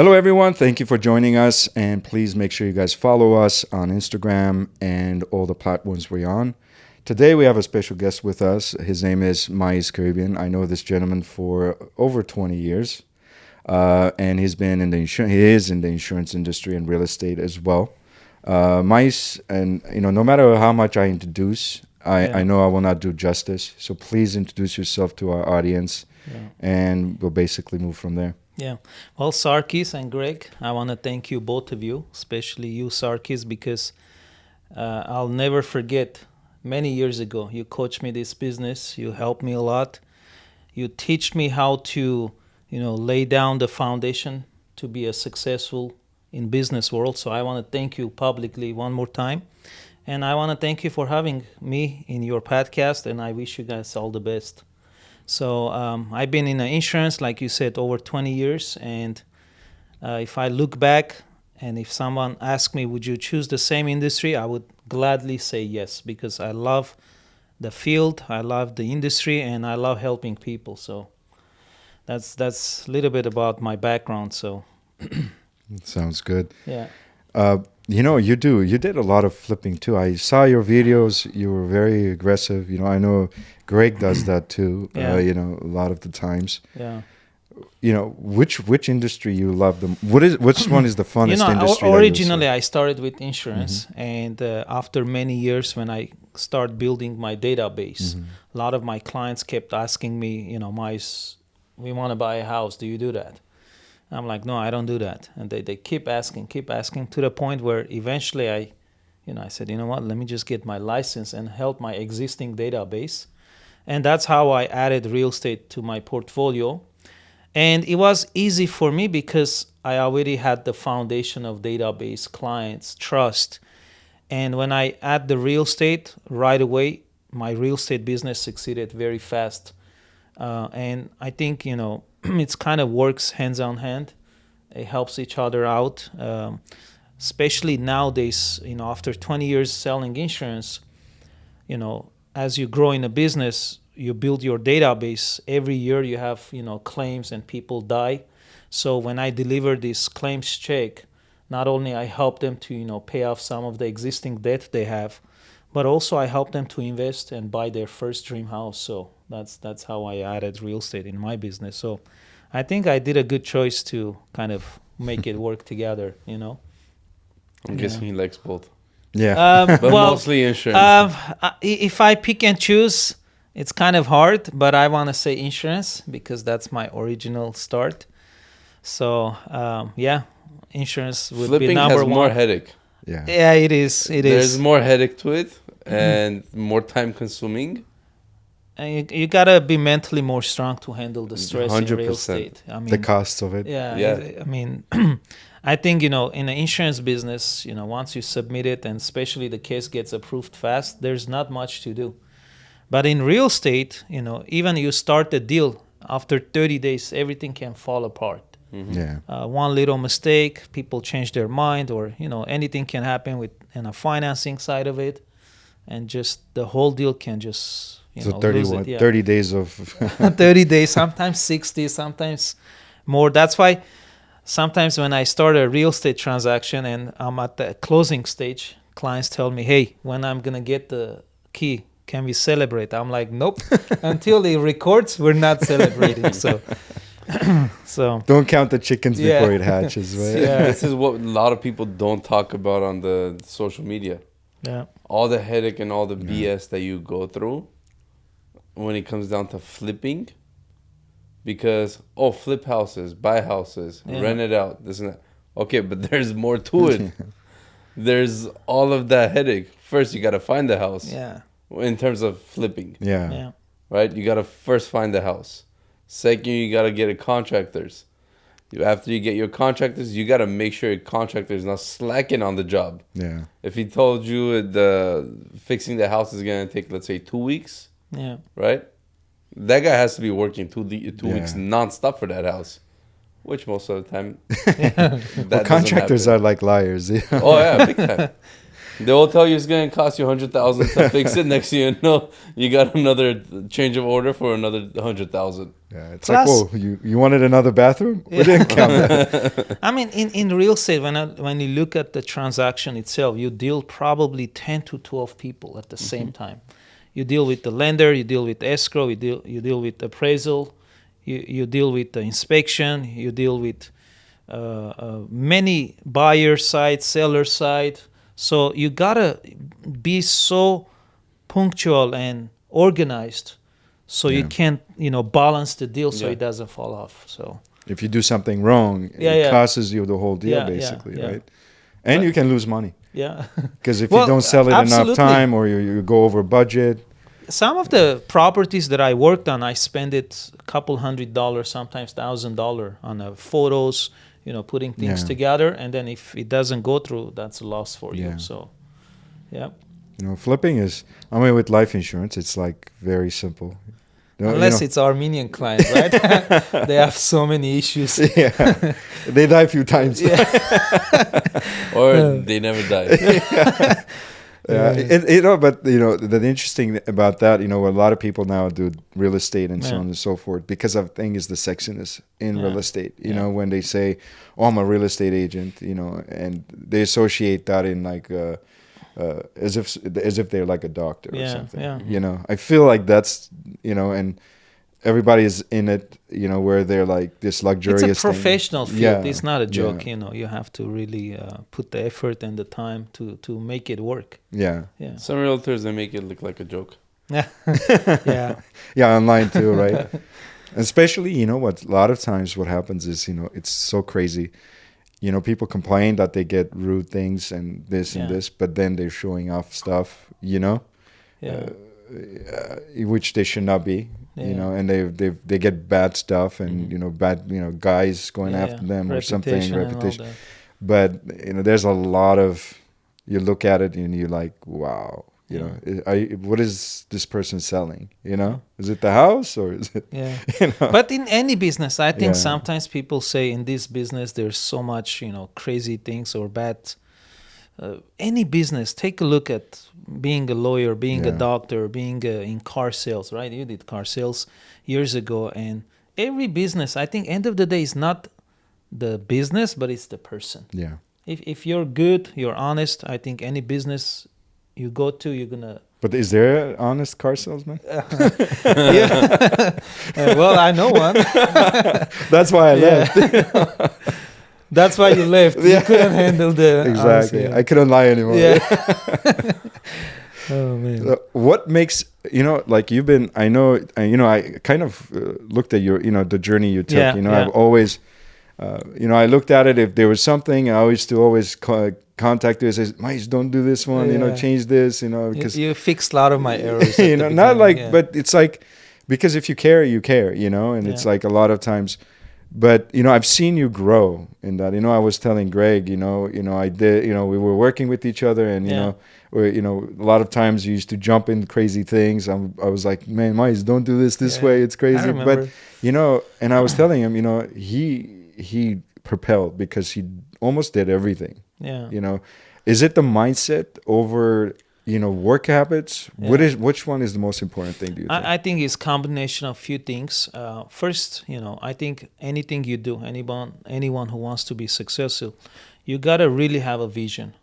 Hello, everyone. Thank you for joining us. And please make sure you guys follow us on Instagram and all the platforms we're on. Today, we have a special guest with us. His name is Mais Karibyan. I know this gentleman for over 20 years. And he's been in the he is in the insurance industry and real estate as well. Mais, and no matter how much I introduce, I know I will not do justice. So please introduce yourself to our audience, and we'll basically move from there. Yeah. Well, Sarkis and Greg, I want to thank you, both of you, especially you, Sarkis, because I'll never forget many years ago, you coached me this business. You helped me a lot. You teach me how to, lay down the foundation to be a successful in business world. So I want to thank you publicly one more time. And I want to thank you for having me in your podcast, and I wish you guys all the best. So I've been in insurance, like you said, over 20 years. And if I look back and if someone asked me, would you choose the same industry? I would gladly say yes, because I love the field, I love the industry, and I love helping people. So that's a little bit about my background. So Sounds good. Yeah. You did a lot of flipping too. I saw your videos. You were very aggressive. I know Greg does that too. Yeah. A lot of the times. Yeah. Which industry you love them? Which one is the funnest industry? Originally I started with insurance, and after many years, when I started building my database, a lot of my clients kept asking me, Mais, we want to buy a house. Do you do that? I'm like, no, I don't do that. And they keep asking to the point where eventually I said, you know what, let me just get my license and help my existing database. And that's how I added real estate to my portfolio. And it was easy for me because I already had the foundation of database, clients, trust. And when I add the real estate right away, my real estate business succeeded very fast. And I think, it's kind of works hands on hand. It helps each other out, especially nowadays, after 20 years selling insurance, as you grow in a business, you build your database. Every year you have, claims and people die. So when I deliver this claims check, not only I help them to, pay off some of the existing debt they have, but also I help them to invest and buy their first dream house. So that's how I added real estate in my business. So I think I did a good choice to kind of make it work together, I'm guessing he likes both. Yeah. But mostly insurance. If I pick and choose, it's kind of hard, but I want to say insurance because that's my original start. So, insurance would Flipping be number has one. more headache. Yeah. Yeah, it is. There's more headache to it and more time consuming. And you gotta be mentally more strong to handle the stress in real 100%. estate. I mean, The cost of it. Yeah. I mean, I think, in the insurance business, once you submit it and especially the case gets approved fast, there's not much to do. But in real estate, even you start the deal, after 30 days, everything can fall apart. Yeah. One little mistake, people change their mind, or, anything can happen with a financing side of it. And just the whole deal can just, So 30 days of 30 days, sometimes 60, sometimes more. That's why sometimes when I start a real estate transaction and I'm at the closing stage, clients tell me, hey, when I'm going to get the key, can we celebrate? I'm like, nope. Until it records, we're not celebrating. So don't count the chickens before it hatches, right? Yeah. This is what a lot of people don't talk about on the social media. Yeah. All the headache and all the BS that you go through when it comes down to flipping. Because, flip houses, buy houses, rent it out, this and that. Okay, but there's more to it. There's all of that headache. First, you got to find the house. Yeah. In terms of flipping. Yeah. Right? You got to first find the house. Second, you got to get contractors. After you get your contractors, you got to make sure your contractor is not slacking on the job. Yeah. If he told you fixing the house is going to take, let's say, 2 weeks, right? That guy has to be working two weeks nonstop for that house, which most of the time, Contractors are like liars. Oh, yeah, big time. They will tell you it's going to cost you 100,000 to fix it. Next year, no, you got another change of order for another 100,000. Yeah, it's Plus- like, whoa, you wanted another bathroom? We didn't count that. I mean, in real estate, when you look at the transaction itself, you deal probably 10 to 12 people at the same time. You deal with the lender, you deal with escrow, you deal with appraisal, you deal with the inspection, you deal with many buyer side, seller side. So you gotta be so punctual and organized, so you can balance the deal so Yeah. it doesn't fall off. So If you do something wrong, it costs you the whole deal, basically, right? And you can lose money. yeah. Because if Well, you don't sell it enough absolutely. time, or you go over budget. Some of the properties that I worked on, I spent it a couple $100, sometimes $1,000 on photos, putting things Yeah. together. And then if it doesn't go through, that's a loss for Yeah. you. So, yeah. Flipping is, I mean, with life insurance, it's like very simple. Unless it's Armenian client, right? They have so many issues. yeah, they die a few times. Or they never die. But the interesting about that, a lot of people now do real estate and so on and so forth, because I think is the sexiness in real estate. When they say, "Oh, I'm a real estate agent," and they associate that in like as if they're like a doctor or something. Yeah. I feel like that's and everybody is in it, where they're like this luxurious. It's a professional thing. field. Yeah, It's not a joke. yeah. You have to really put the effort and the time to make it work. Yeah. Yeah. Some realtors, they make it look like a joke. Yeah. Yeah, online too, right? Especially, what a lot of times what happens is, it's so crazy. People complain that they get rude things and this and this, but then they're showing off stuff, Yeah. Which they should not be, and they get bad stuff and bad guys going after them or something, reputation. But there's a lot of, you look at it and you're like, wow. What is this person selling? Is it the house or is it? Yeah. But in any business, I think sometimes people say in this business there's so much crazy things or bad. Any business, take a look at being a lawyer, being a doctor, being in car sales. Right? You did car sales years ago, and every business, I think, end of the day is not the business, but it's the person. Yeah. If you're good, you're honest. I think any business you go to, you're gonna. But is there an honest car salesman? Well, I know one. That's why I left. That's why you left. You couldn't handle the exactly. honesty. I couldn't lie anymore. Yeah. Oh man. What makes like you've been? I know. I kind of looked at your the journey you took. I've always. I looked at it. If there was something, I used to always contact you and say, "Mais, don't do this one. Change this." Because you fixed a lot of my errors. Not like, but it's like, because if you care, you care. And it's like a lot of times. But I've seen you grow in that. I was telling Greg, I did. We were working with each other, and where a lot of times you used to jump in crazy things. I was like, man, Mais, don't do this way. It's crazy. But and I was telling him, he propelled because he almost did everything. Yeah. Is it the mindset over work habits? Which one is the most important thing, do you think? I think it's combination of few things. First, I think anything you do, anyone who wants to be successful, you gotta really have a vision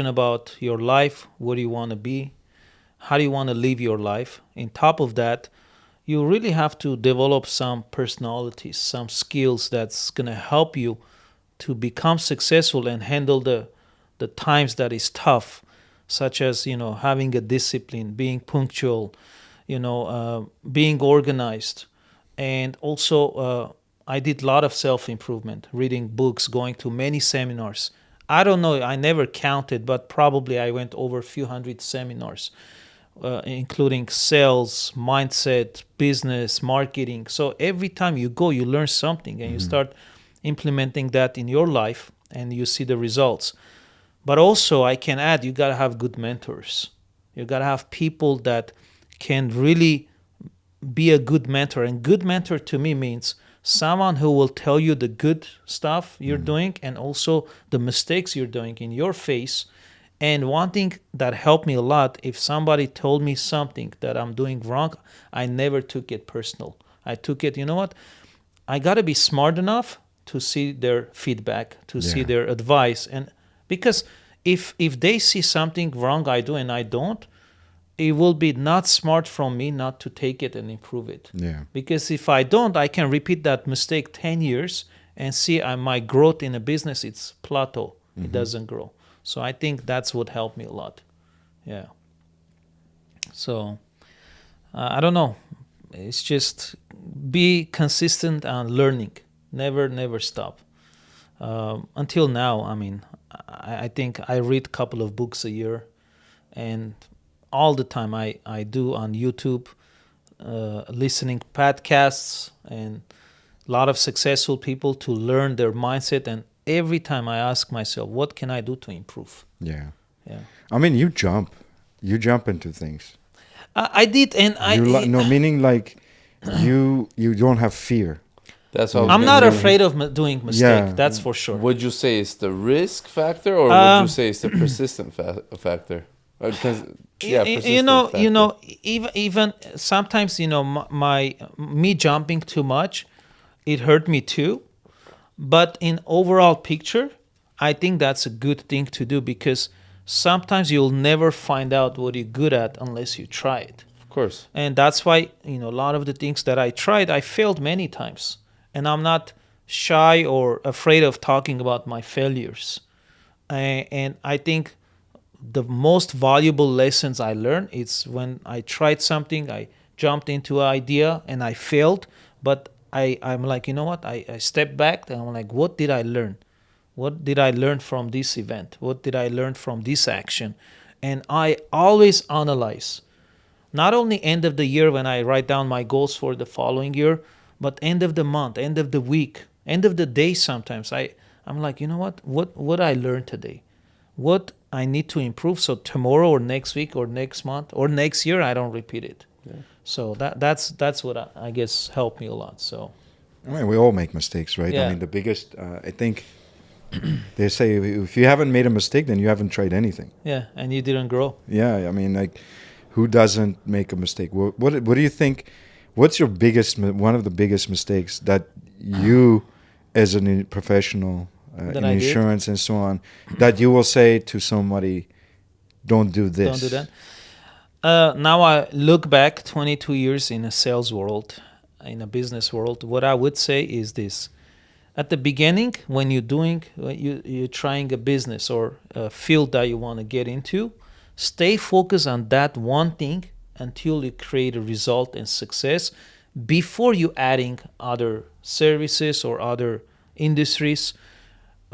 about your life. What do you want to be? How do you want to live your life? On top of that, you really have to develop some personalities, some skills that's gonna help you to become successful and handle the times that is tough, such as having a discipline, being punctual, being organized. And also I did a lot of self-improvement, reading books, going to many seminars. I don't know, I never counted, but probably I went over a few hundred seminars, including sales, mindset, business, marketing. So every time you go, you learn something and you start implementing that in your life and you see the results. But also, I can add, you got to have good mentors. You got to have people that can really be a good mentor. And good mentor to me means someone who will tell you the good stuff you're doing and also the mistakes you're doing in your face And one thing that helped me a lot, if somebody told me something that I'm doing wrong, I never took it personal. I took it, you know what? I got to be smart enough to see their feedback, to see their advice. And because if they see something wrong I do and I don't, it will be not smart from me not to take it and improve it. Yeah. Because if I don't, I can repeat that mistake 10 years and see my growth in a business, it's plateau. It doesn't grow. So I think that's what helped me a lot. Yeah. So I don't know. It's just be consistent and learning. Never stop. Until now, I mean, I think I read a couple of books a year, and all the time I do on YouTube, listening podcasts and a lot of successful people to learn their mindset. And every time I ask myself, what can I do to improve? Yeah. Yeah. I mean, you jump into things. I did, and No, meaning like you don't have fear. That's what I was I'm gonna not say. afraid of doing mistake. Yeah. That's for sure. Would you say it's the risk factor, or would you say it's the persistent factor? Because you know, even sometimes, you know, me jumping too much, it hurt me too. But in overall picture, I think that's a good thing to do, because sometimes you'll never find out what you're good at unless you try it. Of course. And that's why, you know, a lot of the things that I tried, I failed many times. And I'm not shy or afraid of talking about my failures. And I think the most valuable lessons I learned is when I tried something, I jumped into an idea and I failed, but I'm like, you know what? I stepped back and I'm like, what did I learn? What did I learn from this event? What did I learn from this action? And I always analyze, not only end of the year when I write down my goals for the following year, but end of the month, end of the week, end of the day sometimes. I'm like, you know what I learned today? What I need to improve so tomorrow or next week or next month or next year I don't repeat it. Yeah. So that's what I guess helped me a lot. So I mean, we all make mistakes, right? Yeah. I mean, the biggest, I think, they say if you haven't made a mistake, then you haven't tried anything. yeah, and you didn't grow. Yeah, I mean, like, who doesn't make a mistake? What do you think? What's your one of the biggest mistakes that you, as a professional in insurance and so on, that you will say to somebody, don't do this? Don't do that. Now I look back 22 years in a sales world, in a business world. What I would say is this: at the beginning, when you're trying a business or a field that you want to get into, stay focused on that one thing until you create a result and success before you adding other services or other industries.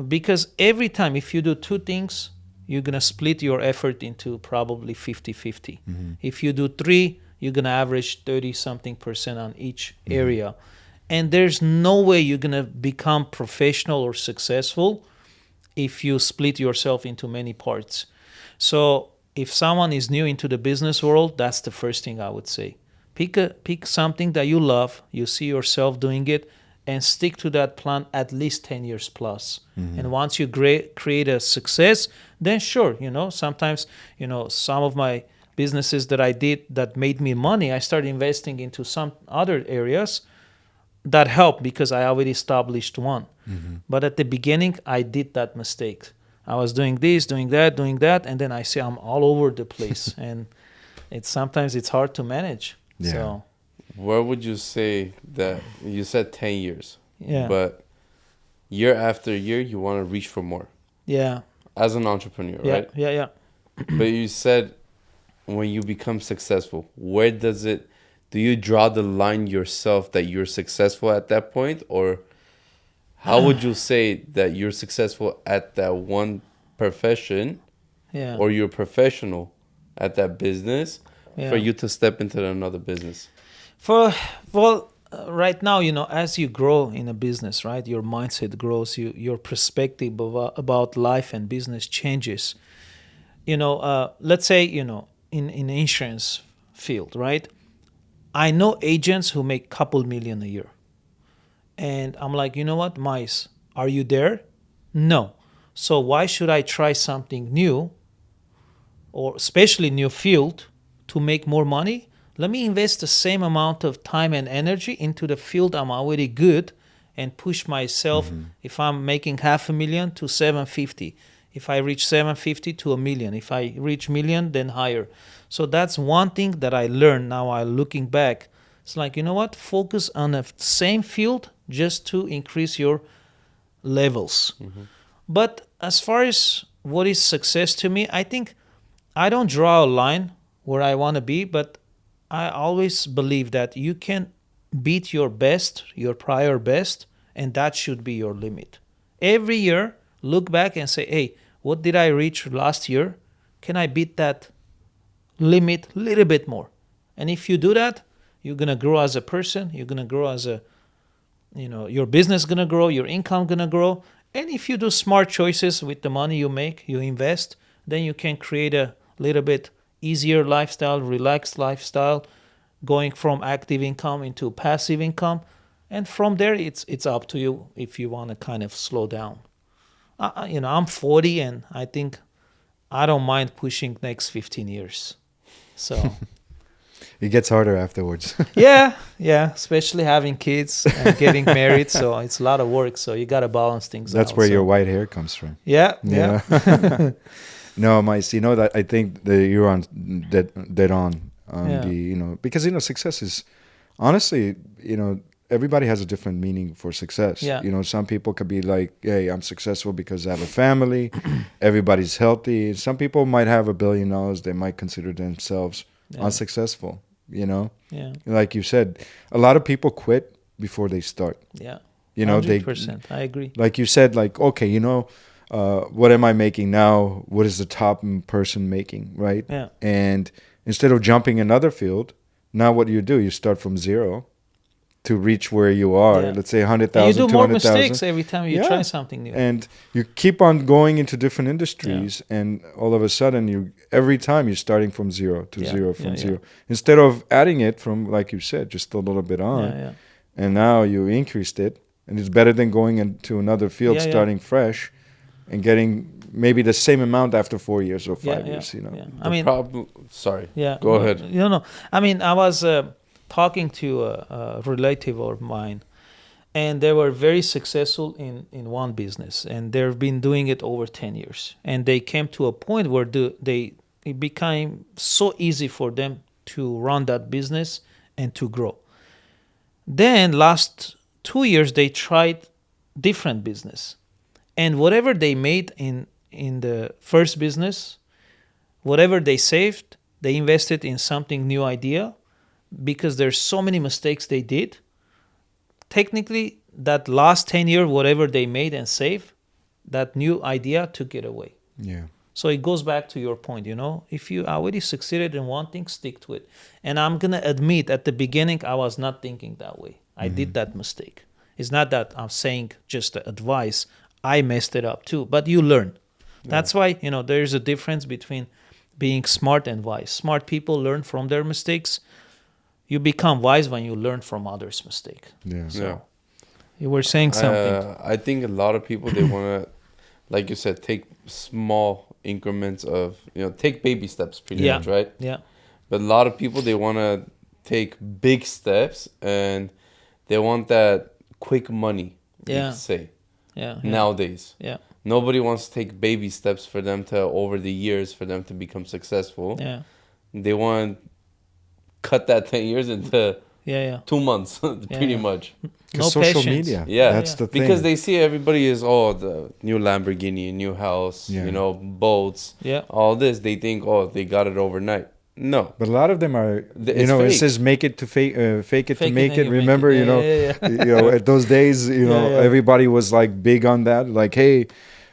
Because every time if you do two things, you're going to split your effort into probably 50-50. If you do three, you're going to average 30-something% on each area. And there's no way you're going to become professional or successful if you split yourself into many parts. So if someone is new into the business world, that's the first thing I would say. Pick something that you love, you see yourself doing it, and stick to that plan at least 10 years plus. And once you create a success, then sure, sometimes, some of my businesses that I did that made me money, I started investing into some other areas that helped because I already established one. But at the beginning, I did that mistake. I was doing this, doing that, and then I see I'm all over the place. And sometimes it's hard to manage. Yeah. So, where would you say that you said 10 years? Yeah. But year after year, you want to reach for more. Yeah. As an entrepreneur, Yeah. right? Yeah. But you said when you become successful, where do you draw the line yourself that you're successful at that point? Or how would you say that you're successful at that one profession? Yeah. Or you're professional at that business for you to step into another business? Right now, as you grow in a business, right, your mindset grows, your perspective about life and business changes. Let's say, in insurance field, right, I know agents who make couple million a year. And I'm like, you know what, Mais, are you there? No. So why should I try something new or especially new field, to make more money, let me invest the same amount of time and energy into the field I'm already good and push myself. If I'm making $500,000 to 750, if I reach 750 to a million, if I reach million, then higher. So that's one thing that I learned. Now I'm looking back. It's like, you know what? Focus on the same field just to increase your levels. But as far as what is success to me, I think I don't draw a line where I want to be, but I always believe that you can beat your best, your prior best, and that should be your limit. Every year, look back and say, hey, what did I reach last year? Can I beat that limit a little bit more? And if you do that, you're going to grow as a person. You're going to grow as a, your business going to grow, your income going to grow. And if you do smart choices with the money you make, you invest, then you can create a little bit easier lifestyle, relaxed lifestyle, going from active income into passive income. And from there, it's up to you if you want to kind of slow down. I'm 40, and I think I don't mind pushing next 15 years. So It gets harder afterwards. yeah, especially having kids and getting married. So it's a lot of work. So you got to balance things out. That's where So your white hair comes from. Yeah. No, Mais, that I think that you're on dead on Yeah. the, because success is honestly, everybody has a different meaning for success. Yeah. Some people could be like, hey, I'm successful because I have a family, everybody's healthy. Some people might have $1 billion, they might consider themselves unsuccessful. Yeah. Like you said, a lot of people quit before they start. Yeah. They 100%. I agree. like you said, like, okay, what am I making now? What is the top person making, right? Yeah. And instead of jumping another field, now what do? You start from zero to reach where you are. Yeah. Let's say 100,000, And you do more 200,000. mistakes every time you try something new. And you keep on going into different industries, and all of a sudden, every time you're starting from zero to zero from zero. Instead of adding it from, like you said, just a little bit on, and now you increased it, and it's better than going into another field, starting fresh, and getting maybe the same amount after 4 years or 5 years. Sorry. Yeah. Go ahead. I was talking to a relative of mine, and they were very successful in one business, and they've been doing it over 10 years. And they came to a point where it became so easy for them to run that business and to grow. Then last 2 years, they tried different business. And whatever they made in the first business, whatever they saved, they invested in something new idea, because there's so many mistakes they did. Technically, that last 10 years, whatever they made and saved, that new idea took it away. Yeah. So it goes back to your point, if you already succeeded in one thing, stick to it. And I'm going to admit, at the beginning, I was not thinking that way. I did that mistake. It's not that I'm saying just the advice. I messed it up too, but you learn. Yeah. That's why, there's a difference between being smart and wise. Smart people learn from their mistakes. You become wise when you learn from others' mistake. Yeah. So you were saying something. I think a lot of people, they want to, like you said, take small increments of, take baby steps pretty much, right? Yeah. But a lot of people, they want to take big steps, and they want that quick money, you could say. Yeah. Nowadays. Yeah. Nobody wants to take baby steps for them to, over the years, for them to become successful. Yeah. They want to cut that 10 years into 2 months, pretty much. No social patience. media. Yeah. That's the thing. Because they see everybody is, the new Lamborghini, new house, boats, all this. They think, they got it overnight. No. But a lot of them are, It's it fake. says make it to fake it Fake to it make and it. you Remember, make it. at those days, everybody was like big on that. Like, hey,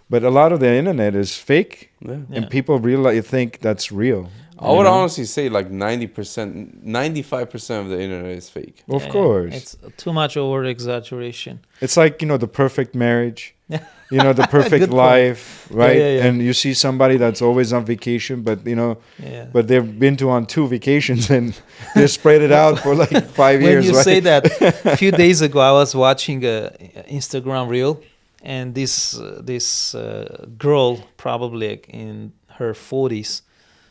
but a lot of the internet is fake, and people really think that's real. I would honestly say like 90%, 95% of the internet is fake. Of course. It's too much over exaggeration. It's like, the perfect marriage, the perfect life, right? And you see somebody that's always on vacation, but, but they've been on 2 vacations and they spread it out for like 5 years, When you right? say that, a few days ago, I was watching a Instagram reel, and this girl, probably in her 40s,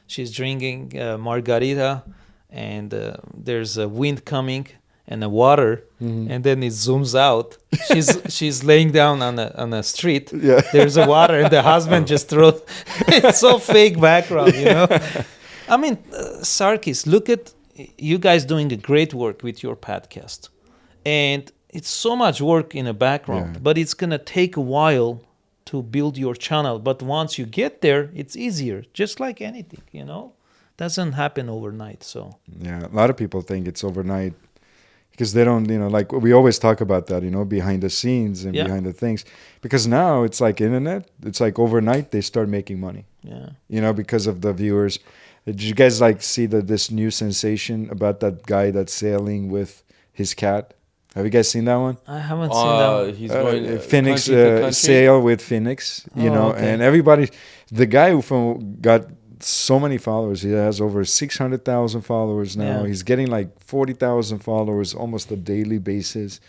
She's drinking margarita, and there's a wind coming and the water, and then it zooms out. She's laying down on a street. Yeah. There's a water, and the husband just throws. It's so fake background, you know. I mean, Sarkis, look at you guys doing a great work with your podcast, and it's so much work in the background, but it's gonna take a while to build your channel. But once you get there, it's easier. Just like anything, you know, doesn't happen overnight. So yeah, a lot of people think it's overnight because they don't, you know, like we always talk about that, you know, behind the scenes and behind the things. Because now it's like internet. It's like overnight they start making money. Yeah, you know, because of the viewers. Did you guys like see this new sensation about that guy that's sailing with his cat? Have you guys seen that one? I haven't seen that one. He's going Phoenix country to country. sail with Phoenix, you know, okay. and everybody, the guy who got so many followers, he has over 600,000 followers now. Yeah. He's getting like 40,000 followers almost a daily basis.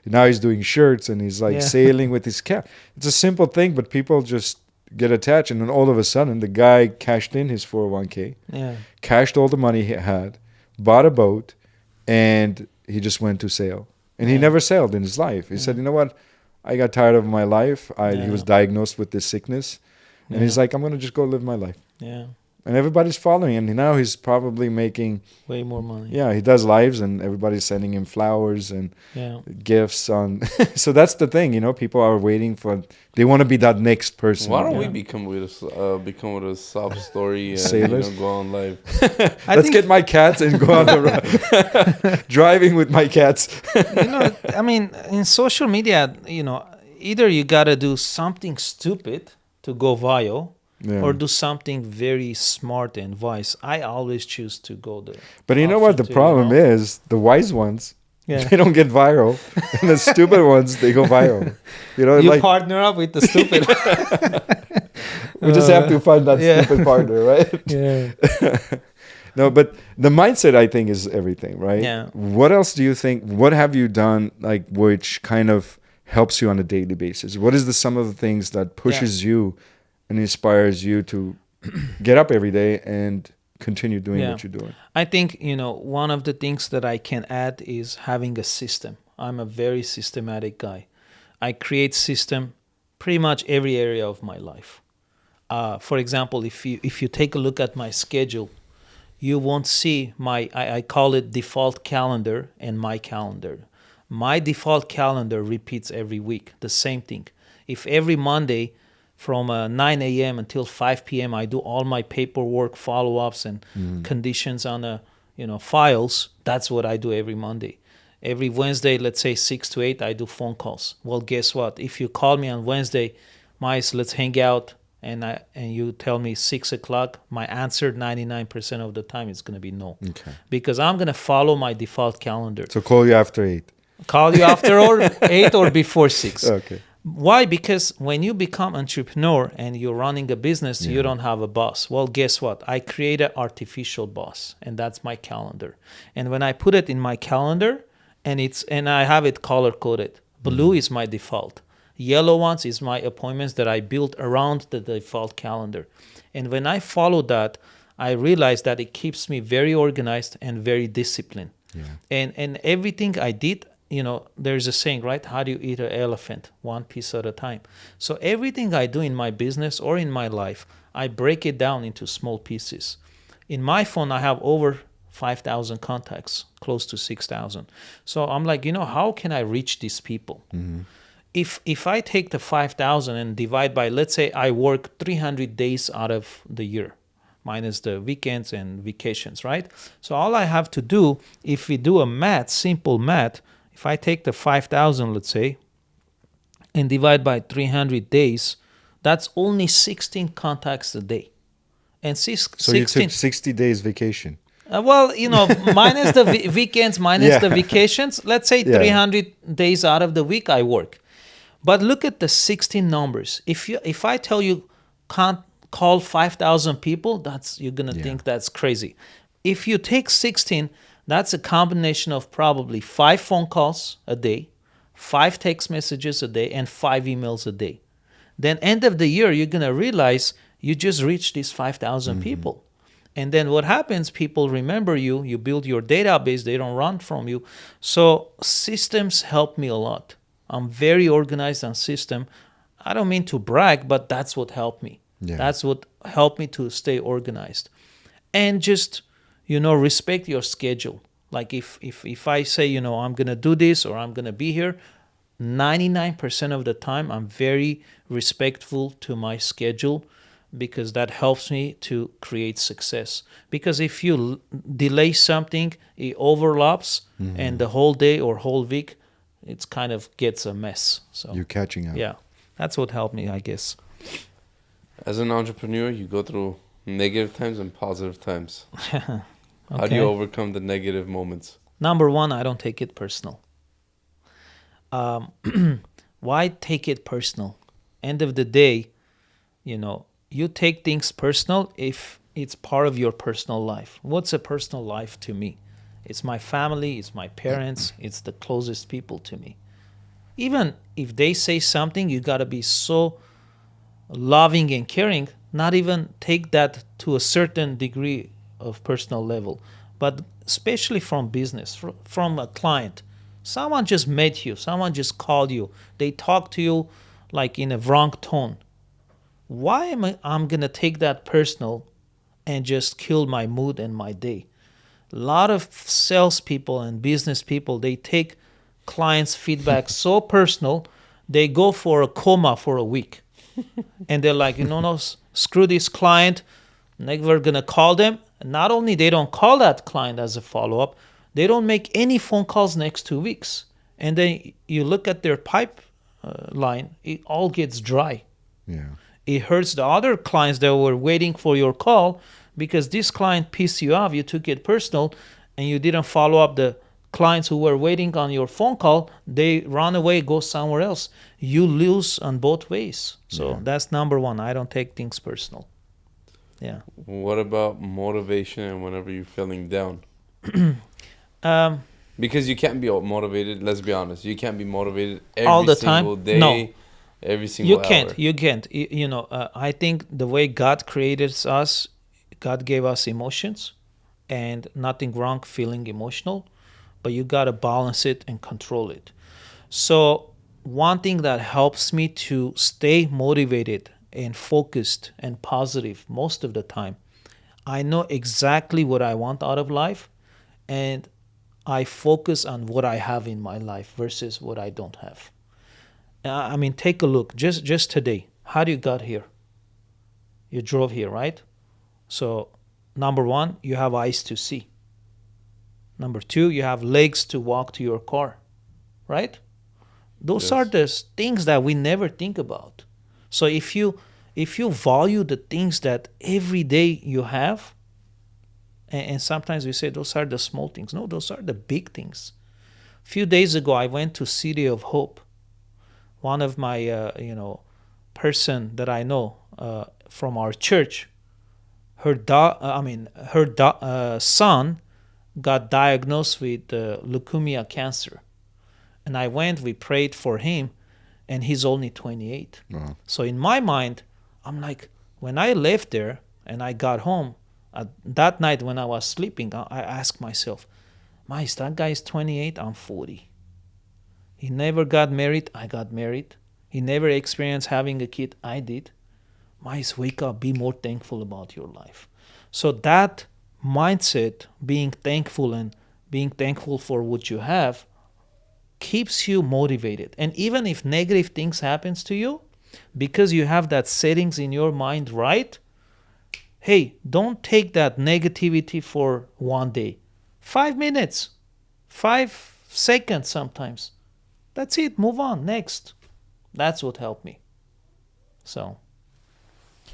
Now he's doing shirts and he's like sailing with his cat. It's a simple thing, but people just get attached, and then all of a sudden the guy cashed in his 401k, cashed all the money he had, bought a boat, and he just went to sail. And he never sailed in his life. He said, you know what? I got tired of my life. He was diagnosed with this sickness. And he's like, I'm going to just go live my life. Yeah. And everybody's following him. And now he's probably making way more money. Yeah, he does lives, and everybody's sending him flowers and gifts on. So that's the thing, you know. People are waiting for. They want to be that next person. Why don't we become with a sob story and Sailors? go on live? Let's get my cats and go on the road. Driving with my cats. You know, I mean, in social media, you know, either you gotta do something stupid to go viral. Or do something very smart and wise. I always choose to go there. But you know what the problem is? The wise ones, they don't get viral, and the stupid ones, they go viral. You know, you partner up with the stupid. We just have to find that stupid partner, right? Yeah. No, but the mindset, I think, is everything, right? Yeah. What else do you think? What have you done, like, which kind of helps you on a daily basis? What is some of the things that pushes you and inspires you to get up every day and continue doing what you're doing? I think, you know, one of the things that I can add is having a system. I'm a very systematic guy. I create system pretty much every area of my life. For example, if you take a look at my schedule, you won't see I call it default calendar and my calendar. My default calendar repeats every week, the same thing. If every Monday from 9 a.m. until 5 p.m. I do all my paperwork, follow-ups, and conditions on files. That's what I do every Monday. Every Wednesday, let's say 6 to 8, I do phone calls. Well, guess what? If you call me on Wednesday, Mais, let's hang out, and you tell me 6 o'clock, my answer 99% of the time is going to be no. Okay. Because I'm going to follow my default calendar. So call you after 8. Call you after 8 or before 6. Okay. Why? Because when you become entrepreneur and you're running a business, you don't have a boss. Well, guess what? I create an artificial boss, and that's my calendar. And when I put it in my calendar, and I have it color coded. Blue is my default. Yellow ones is my appointments that I built around the default calendar. And when I follow that, I realize that it keeps me very organized and very disciplined. Yeah. And everything I did, you know, there's a saying, right? How do you eat an elephant? One piece at a time. So everything I do in my business or in my life, I break it down into small pieces. In my phone, I have over 5,000 contacts, close to 6,000. So I'm like, you know, how can I reach these people? Mm-hmm. If I take the 5,000 and divide by, let's say I work 300 days out of the year, minus the weekends and vacations, right? So all I have to do, if we do simple math, if I take the 5,000, let's say, and divide by 300 days, that's only 16 contacts a day. And so 16, you took 60 days vacation. Well, you know, minus the weekends, minus the vacations, let's say 300 days out of the week I work. But look at the 16 numbers. If I tell you can't call 5,000 people, you're going to think that's crazy. If you take 16, that's a combination of probably 5 phone calls a day, 5 text messages a day, and 5 emails a day. Then end of the year, you're going to realize you just reached these 5,000 people. And then what happens, people remember you, you build your database, they don't run from you. So systems help me a lot. I'm very organized on system. I don't mean to brag, but that's what helped me. Yeah. That's what helped me to stay organized. And just, respect your schedule. Like if I say, I'm going to do this or I'm going to be here, 99% of the time I'm very respectful to my schedule, because that helps me to create success. Because if you delay something, it overlaps, and the whole day or whole week, it's kind of gets a mess. So You're catching up. yeah, that's what helped me, I guess. As an entrepreneur, you go through negative times and positive times. How do Okay. you overcome the negative moments? Number one, I don't take it personal. Why take it personal? End of the day, you take things personal if it's part of your personal life. What's a personal life to me? It's my family, it's my parents, it's the closest people to me. Even if they say something, you got to be so loving and caring, not even take that to a certain degree of personal level, but especially from business, from a client. Someone just met you, someone just called you, they talk to you like in a wrong tone. Why I'm gonna take that personal and just kill my mood and my day? A lot of salespeople and business people, they take clients' feedback so personal, they go for a coma for a week. And they're like, no, screw this client, never gonna call them. Not only they don't call that client as a follow-up, they don't make any phone calls next 2 weeks. And then you look at their pipeline, it all gets dry. Yeah. It hurts the other clients that were waiting for your call, because this client pissed you off, you took it personal, and you didn't follow up the clients who were waiting on your phone call. They run away, go somewhere else. You lose on both ways. So that's number one. I don't take things personal. Yeah. What about motivation and whenever you're feeling down? Because you can't be motivated, let's be honest. You can't be motivated every All the single time? day, No. every single hour. You can't. I think the way God created us, God gave us emotions, and nothing wrong feeling emotional, but you got to balance it and control it. So one thing that helps me to stay motivated and focused and positive most of the time, I know exactly what I want out of life, and I focus on what I have in my life versus what I don't have. I mean, take a look. Just today, how do you got here? You drove here, right? So, number one, you have eyes to see. Number two, you have legs to walk to your car, right? Those are the things that we never think about. So if you value the things that every day you have, and sometimes we say those are the small things. No, those are the big things. A few days ago, I went to City of Hope. One of my, person that I know from our church, her son got diagnosed with leukemia cancer. And I went, we prayed for him, and he's only 28. Wow. So in my mind, I'm like, when I left there and I got home, that night when I was sleeping, I asked myself, Mais, that guy is 28, I'm 40. He never got married, I got married. He never experienced having a kid, I did. Mais, wake up, be more thankful about your life. So that mindset, being thankful and being thankful for what you have, keeps you motivated. And even if negative things happens to you, because you have that settings in your mind right, hey, don't take that negativity for one day. 5 minutes, 5 seconds sometimes. That's it, move on, next. That's what helped me. So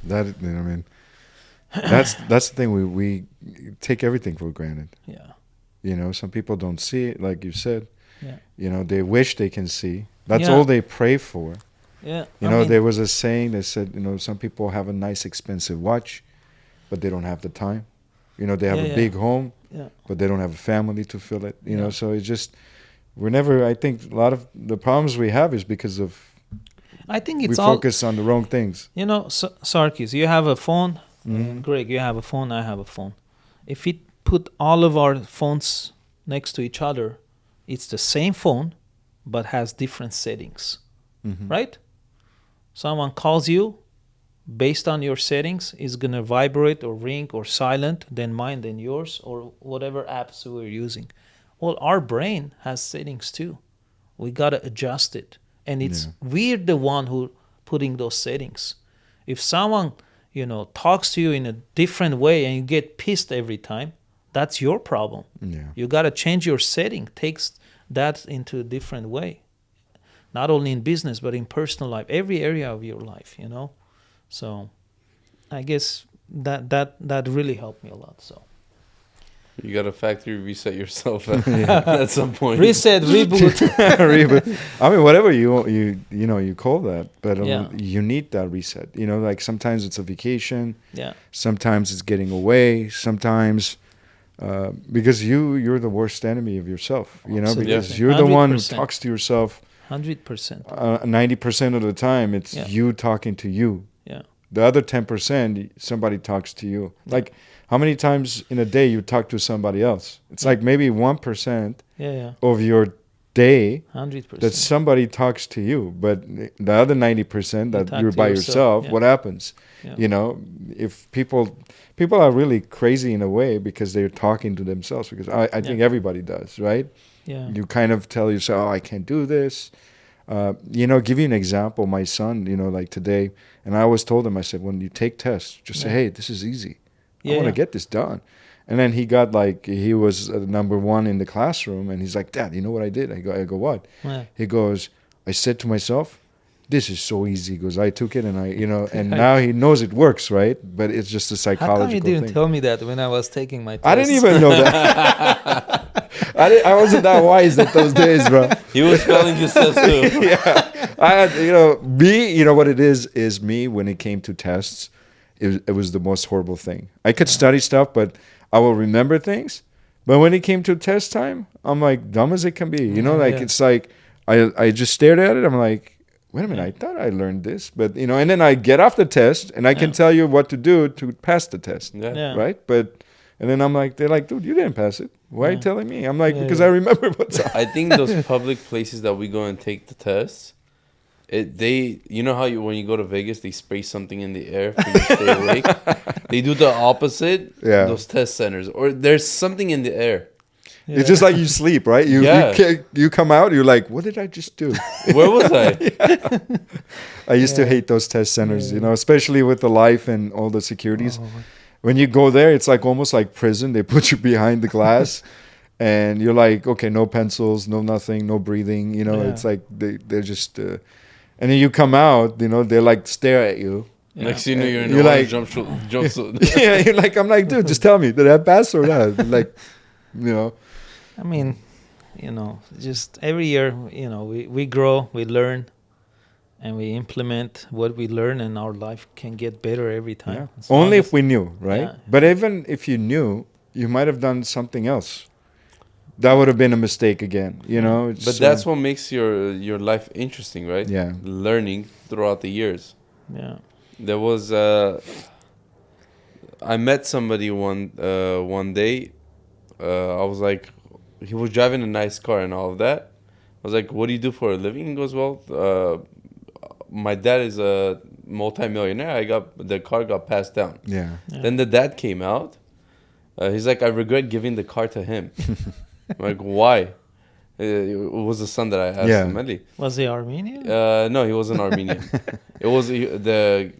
that's the thing, we take everything for granted. yeah. Some people don't see it, like you said. Yeah. They wish they can see. That's Yeah. all they pray for. Yeah. There was a saying that said, some people have a nice expensive watch, but they don't have the time. They have a big home, but they don't have a family to fill it. So it's just, I think a lot of the problems we have is because of I think we it's all focus on the wrong things. Sarkis, you have a phone, and Greg, you have a phone, I have a phone. If we put all of our phones next to each other, it's the same phone, but has different settings, right? Someone calls you, based on your settings, is going to vibrate or ring or silent, then mine, then yours, or whatever apps we're using. Well, our brain has settings too. We got to adjust it. And it's we're the one who putting those settings. If someone, talks to you in a different way and you get pissed every time, that's your problem. Yeah. You got to change your setting. Takes that into a different way. Not only in business, but in personal life, every area of your life, So I guess that really helped me a lot. So You got to factory reset yourself at some point. reset, reboot. Reboot. I mean, whatever you call that, but you need that reset. Like sometimes it's a vacation. Yeah. Sometimes it's getting away. Sometimes because you're the worst enemy of yourself. Absolutely. Because you're the one who 100%. talks to yourself. 100%. 90% of the time, it's you talking to you. Yeah. The other 10%, somebody talks to you. Like, how many times in a day you talk to somebody else? It's like maybe 1% of your day 100%. that somebody talks to you. But the other 90% that you're by yourself, what happens? Yeah. If people are really crazy in a way because they're talking to themselves, because I think everybody does, right? Yeah. You kind of tell yourself, I can't do this. Give you an example. My son, like today, and I always told him, I said, when you take tests, just say, hey, this is easy. I want to get this done. And then he was number one in the classroom, and he's like, Dad, you know what I did? I go, what? Yeah. He goes, I said to myself, this is so easy. He goes, I took it, and and now he knows it works, right? But it's just a psychological thing. How come you didn't tell me that when I was taking my test? I didn't even know that. I wasn't that wise at those days, bro. He was spelling his tests too. Yeah, I had, me. What it is me when it came to tests, it was the most horrible thing. I could study stuff, but I will remember things. But when it came to test time, I'm like dumb as it can be. It's like I just stared at it. I'm like, wait a minute, I thought I learned this, but and then I get off the test and I can tell you what to do to pass the test, right? And then I'm like, they're like, dude, you didn't pass it. Why are you telling me? I'm like, because I remember what's up. I think those public places that we go and take the tests, how when you go to Vegas, they spray something in the air for you to stay awake. They do the opposite. Yeah. Those test centers, or there's something in the air. It's just like you sleep, right? You come out, you're like, what did I just do? Where was I? I used to hate those test centers, especially with the life and all the securities. When you go there, it's like almost like prison. They put you behind the glass, and you're like, okay, no pencils, no nothing, no breathing. It's like they're just, and then you come out, they like stare at you. Yeah. Next thing you know, you're in you're a like, jumpsuit. Yeah, you're like, I'm like, dude, just tell me, did I pass or not? Like, I mean, just every year, we grow, we learn, and we implement what we learn, and our life can get better every time. Yeah. Only if we knew, right? Yeah. But even if you knew, you might have done something else. That would have been a mistake again, But that's what makes your life interesting, right? Yeah. Learning throughout the years. Yeah. There was I met somebody one day. I was like, he was driving a nice car and all of that. I was like, what do you do for a living? He goes, well, my dad is a multi-millionaire. The car got passed down. Yeah. Then the dad came out. He's like, I regret giving the car to him. I'm like, why? It was the son that I asked him. Really. Was he Armenian? No, he wasn't Armenian. It was the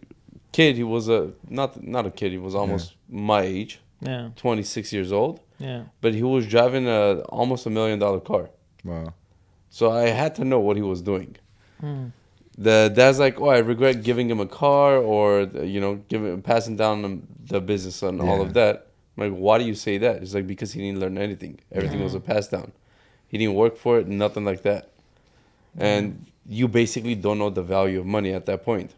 kid. He was not a kid. He was almost my age. Yeah. 26 years old. Yeah. But he was driving almost $1 million car. Wow. So I had to know what he was doing. The dad's like, I regret giving him a car or passing down the business and all of that. I'm like, why do you say that? It's like, because he didn't learn anything. Everything was a pass down. He didn't work for it, nothing like that. And you basically don't know the value of money at that point.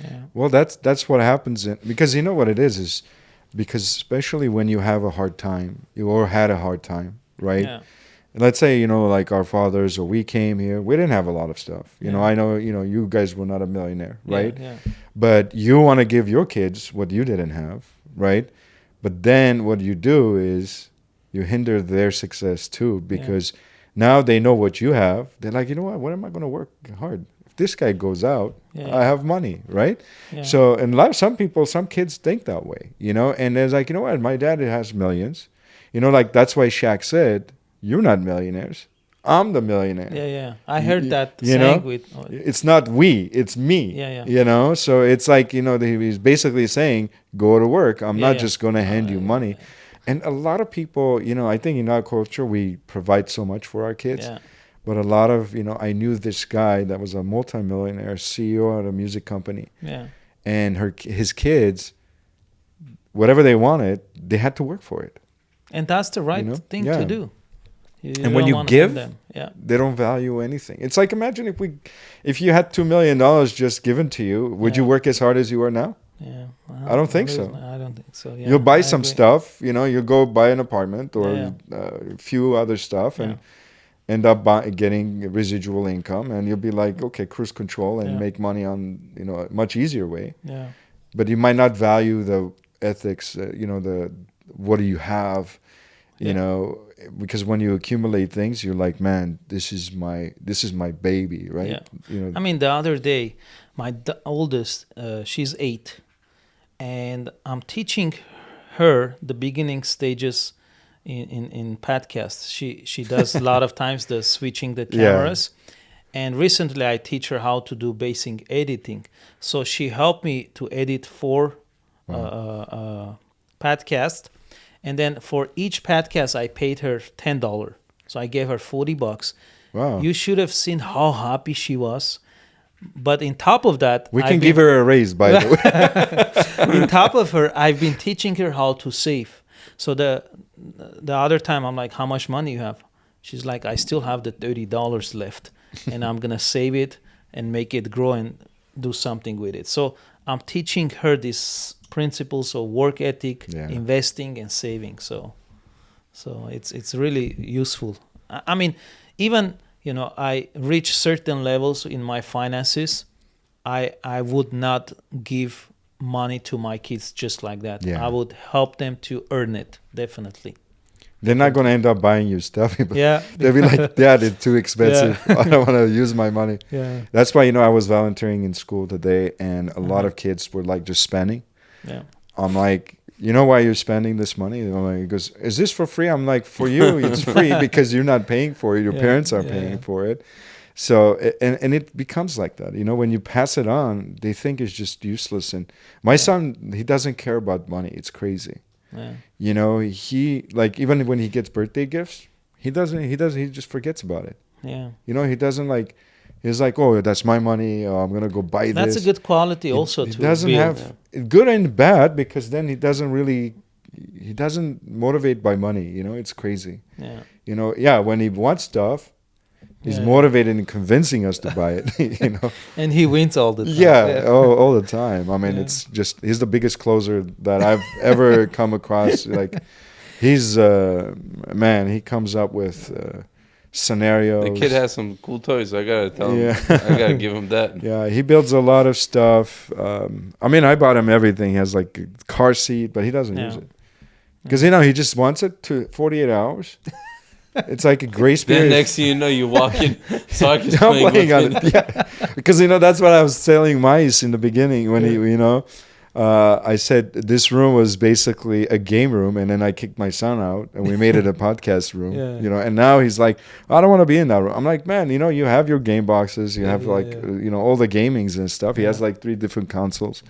Yeah. Well, that's what happens because you know what it is because especially when you have a hard time, you or had a hard time, right? Yeah. let's say, you know, like our fathers or we came here, we didn't have a lot of stuff. You know, I know, you know, you guys were not a millionaire, right? Yeah. But you want to give your kids what you didn't have, right? But then what you do is you hinder their success too, because now they know what you have. They're like, you know what am I going to work hard? If this guy goes out, I have money, right? Yeah. So, and some kids think that way, you know, and they're like, you know what, my dad has millions. You know, like that's why Shaq said, you're not millionaires. I'm the millionaire. Yeah. I heard that you saying know? It's not we, it's me. Yeah. You know, so it's like, you know, he's basically saying, go to work. I'm not just going to hand you money. And a lot of people, you know, I think in our culture, we provide so much for our kids. Yeah. But a lot of, you know, I knew this guy that was a multimillionaire CEO at a music company. Yeah. And his kids, whatever they wanted, they had to work for it. And that's the right thing to do. And when you give, they don't value anything. It's like, imagine if you had $2 million just given to you, would you work as hard as you are now? Yeah, I don't think so. I don't think so. Yeah, you'll buy some stuff, you know, you'll go buy an apartment or a few other stuff and end up getting residual income, and you'll be like, okay, cruise control and make money on, you know, a much easier way. Yeah. But you might not value the ethics, you know, what do you have, you know, because when you accumulate things, you're like, man, this is my baby, right? Yeah. You know, I mean, the other day, my oldest, she's 8, and I'm teaching her the beginning stages in podcasts. She does a lot of times the switching the cameras. And recently I teach her how to do basic editing. So she helped me to edit 4 podcasts. And then for each podcast, I paid her $10. So I gave her $40. Wow. You should have seen how happy she was. But in top of that, we can give her a raise, by the way. In top of her, I've been teaching her how to save. So the other time, I'm like, how much money you have? She's like, I still have the $30 left, and I'm gonna save it and make it grow and do something with it. So I'm teaching her these principles of work ethic, investing, and saving. So it's really useful. I mean, even, you know, I reach certain levels in my finances, I would not give money to my kids just like that. I would help them to earn it, definitely. They're not going to end up buying you stuff. But they'll be like, Dad, it's too expensive. I don't want to use my money. That's why, you know, I was volunteering in school today, and a lot of kids were like just spending. I'm like, you know why you're spending this money? He goes, is this for free? I'm like, for you, it's free because you're not paying for it. Your parents are paying for it. So, and it becomes like that. You know, when you pass it on, they think it's just useless. And my son, he doesn't care about money. It's crazy. You know, he, like, even when he gets birthday gifts, he just forgets about it. You know, he doesn't like, he's like, oh, that's my money. I'm going to go buy this. That's a good quality also. He doesn't have good and bad, because then he doesn't motivate by money. You know, it's crazy. You know, when he wants stuff, he's motivated in convincing us to buy it, you know. And he wins all the time. All the time. I mean, it's just, he's the biggest closer that I've ever come across. Like, he's, man, he comes up with scenarios. The kid has some cool toys. I got to tell him. I got to give him that. Yeah, he builds a lot of stuff. I mean, I bought him everything. He has like a car seat, but he doesn't use it. Because, you know, he just wants it to 48 hours. It's like a grace period. Then next thing you know, you walk in, Sark is playing on it. Because, you know, that's what I was telling Mais in the beginning when he, you know, I said this room was basically a game room, and then I kicked my son out, and we made it a podcast room, you know, and now he's like, I don't want to be in that room. I'm like, man, you know, you have your game boxes, you have you know, all the gamings and stuff. He has like 3 different consoles.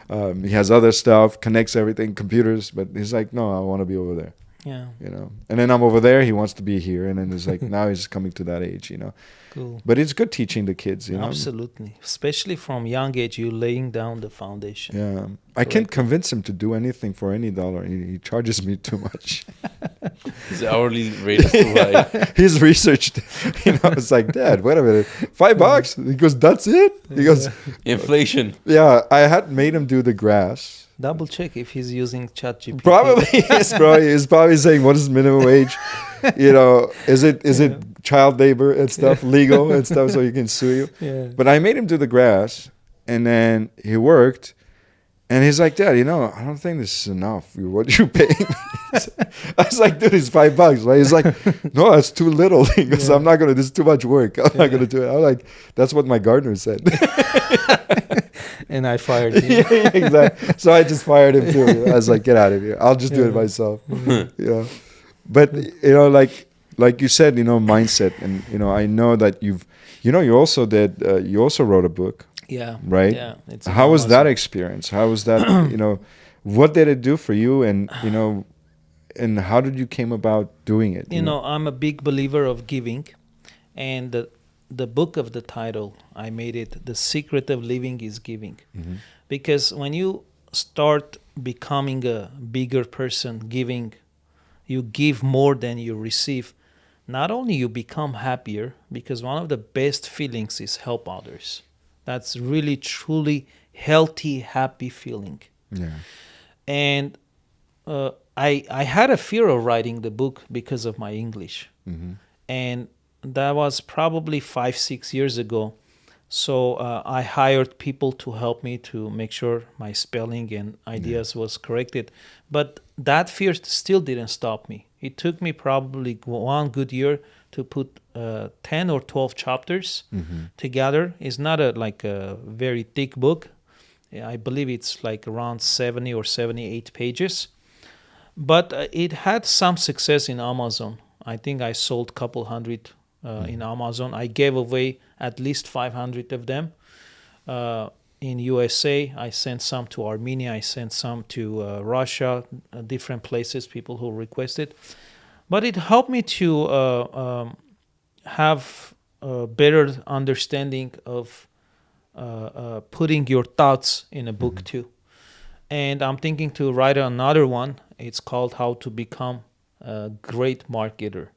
He has other stuff, connects everything, computers, but he's like, no, I want to be over there. You know, and then I'm over there, he wants to be here, and then it's like, now he's coming to that age, you know. Cool. But it's good teaching the kids, you know. Absolutely. Especially from young age, you're laying down the foundation. Yeah. I can't convince him to do anything for any dollar. He charges me too much. His hourly rate is too high. He's researched. You know, it's like, Dad, wait a minute. $5? He goes, that's it? He goes, inflation. Yeah, I had made him do the grass. Double check if he's using ChatGPT. Probably yes, bro. He's probably saying, what is minimum wage? you know, is it child labor and stuff, legal and stuff, so he can sue you? Yeah. But I made him do the grass, and then he worked, and he's like, Dad, you know, I don't think this is enough. What you pay me? I was like, dude, it's $5, right? He's like, no, that's too little. He goes, I'm not gonna. This is too much work. I'm not gonna do it. I'm like, that's what my gardener said. And I fired him. Yeah, exactly. So I just fired him too. I was like, get out of here. I'll just do it myself. You know, but you know, like you said, you know, mindset, and you know, I know that you also wrote a book. Yeah. Right. Yeah. How was that experience? How was that? You know, what did it do for you? And you know, and how did you came about doing it? You know, I'm a big believer of giving, and the book of the title, I made it "The Secret of Living is Giving," because when you start becoming a bigger person, giving, you give more than you receive. Not only you become happier, because one of the best feelings is help others. That's really truly healthy, happy feeling. Yeah. And I had a fear of writing the book because of my English. And that was probably 5-6 years ago. So I hired people to help me to make sure my spelling and ideas was corrected. But that fear still didn't stop me. It took me probably 1 good year to put 10 or 12 chapters together. It's not like a very thick book. I believe it's like around 70 or 78 pages. But it had some success in Amazon. I think I sold a couple hundred in Amazon. I gave away at least 500 of them. In USA, I sent some to Armenia. I sent some to Russia, different places, people who requested. But it helped me to have a better understanding of putting your thoughts in a book too. And I'm thinking to write another one. It's called How to Become a Great Marketer.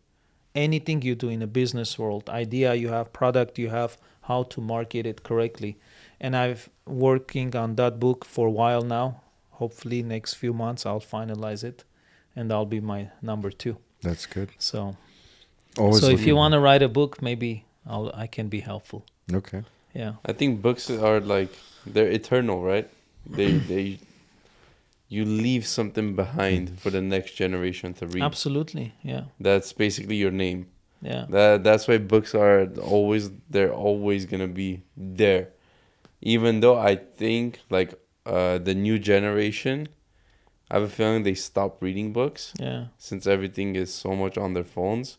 Anything you do in a business world, idea you have, product you have, how to market it correctly. And I've working on that book for a while now. Hopefully next few months I'll finalize it, and that'll be my number 2. That's good. So Always if you want to write a book, maybe I can be helpful. Okay. Yeah. I think books are like, they're eternal, right? They you leave something behind for the next generation to read. Absolutely. Yeah. That's basically your name. Yeah. That's why books are they're always gonna be there. Even though I think like the new generation, I have a feeling they stop reading books. Yeah. Since everything is so much on their phones.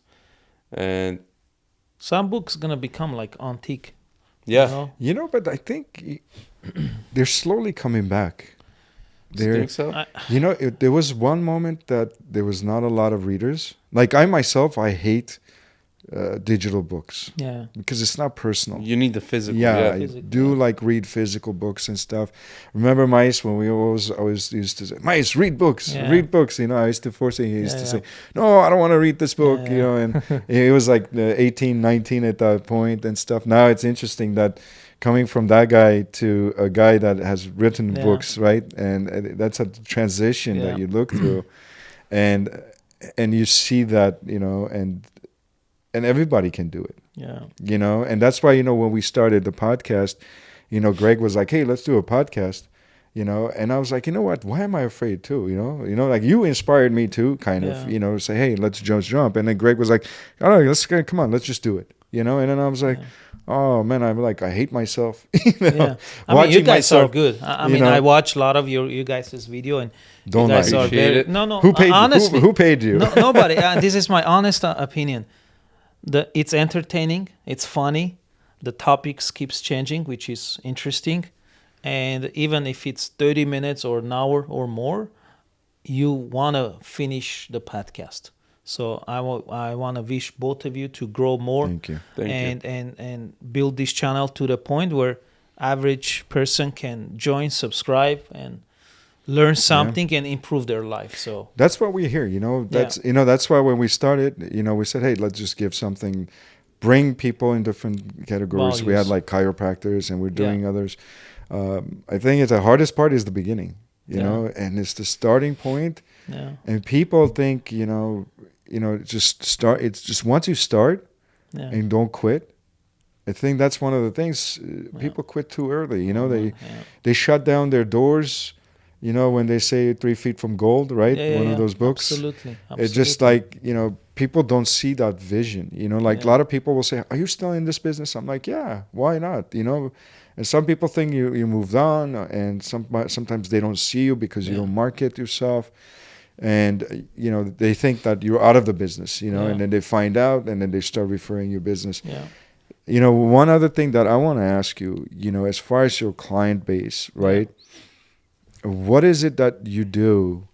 And some books gonna become like antique. yeah. You know, but I think they're slowly coming back. You think so? You know, there was one moment that there was not a lot of readers. Like I myself, I hate digital books. Yeah. Because it's not personal. You need the physical. Yeah, Yeah. I do like read physical books and stuff. Remember Mais, when we always used to say, Mais, read books, read books. You know, I used to force him. He used to say, no, I don't want to read this book. You know, and he was like 18, 19 at that point and stuff. Now it's interesting that coming from that guy to a guy that has written books, right? And that's a transition that you look through, and you see that, you know, and everybody can do it. Yeah. You know, and that's why, you know, when we started the podcast, you know, Greg was like, hey, let's do a podcast, you know, and I was like, you know what, why am I afraid too? You know, like you inspired me to kind of, you know, say, hey, let's just jump. And then Greg was like, all right, come on, let's just do it. You know, and then I was like, oh man, I'm like, I hate myself. You know? Yeah. I mean, you guys are good. I mean, I watch a lot of you guys' video, and don't you guys like are very it. no. Who paid honestly, you? Who paid you? Nobody. This is my honest opinion. It's entertaining. It's funny. The topics keeps changing, which is interesting, and even if it's 30 minutes or an hour or more, you want to finish the podcast. So I want to wish both of you to grow more. Thank you. And build this channel to the point where average person can join, subscribe, and learn something and improve their life. So that's what we're here. You know, that's why when we started, you know, we said, hey, let's just give something, bring people in different categories. Values. We had like chiropractors, and we're doing others. I think the hardest part is the beginning, you know, and it's the starting point. Yeah. And people think, you know, just start. It's just once you start Yeah. and don't quit. I think that's one of the things. People quit too early. They shut down their doors. When they say 3 feet from gold, right? One of those books. Absolutely. It's just like, people don't see that vision. A lot of people will say, "Are you still in this business?" I'm like, "Yeah, why not?" And some people think you moved on, and sometimes they don't see you because you don't market yourself. And, they think that you're out of the business, and then they find out, and then they start referring your business. Yeah. One other thing that I want to ask you, as far as your client base, right? What is it that you do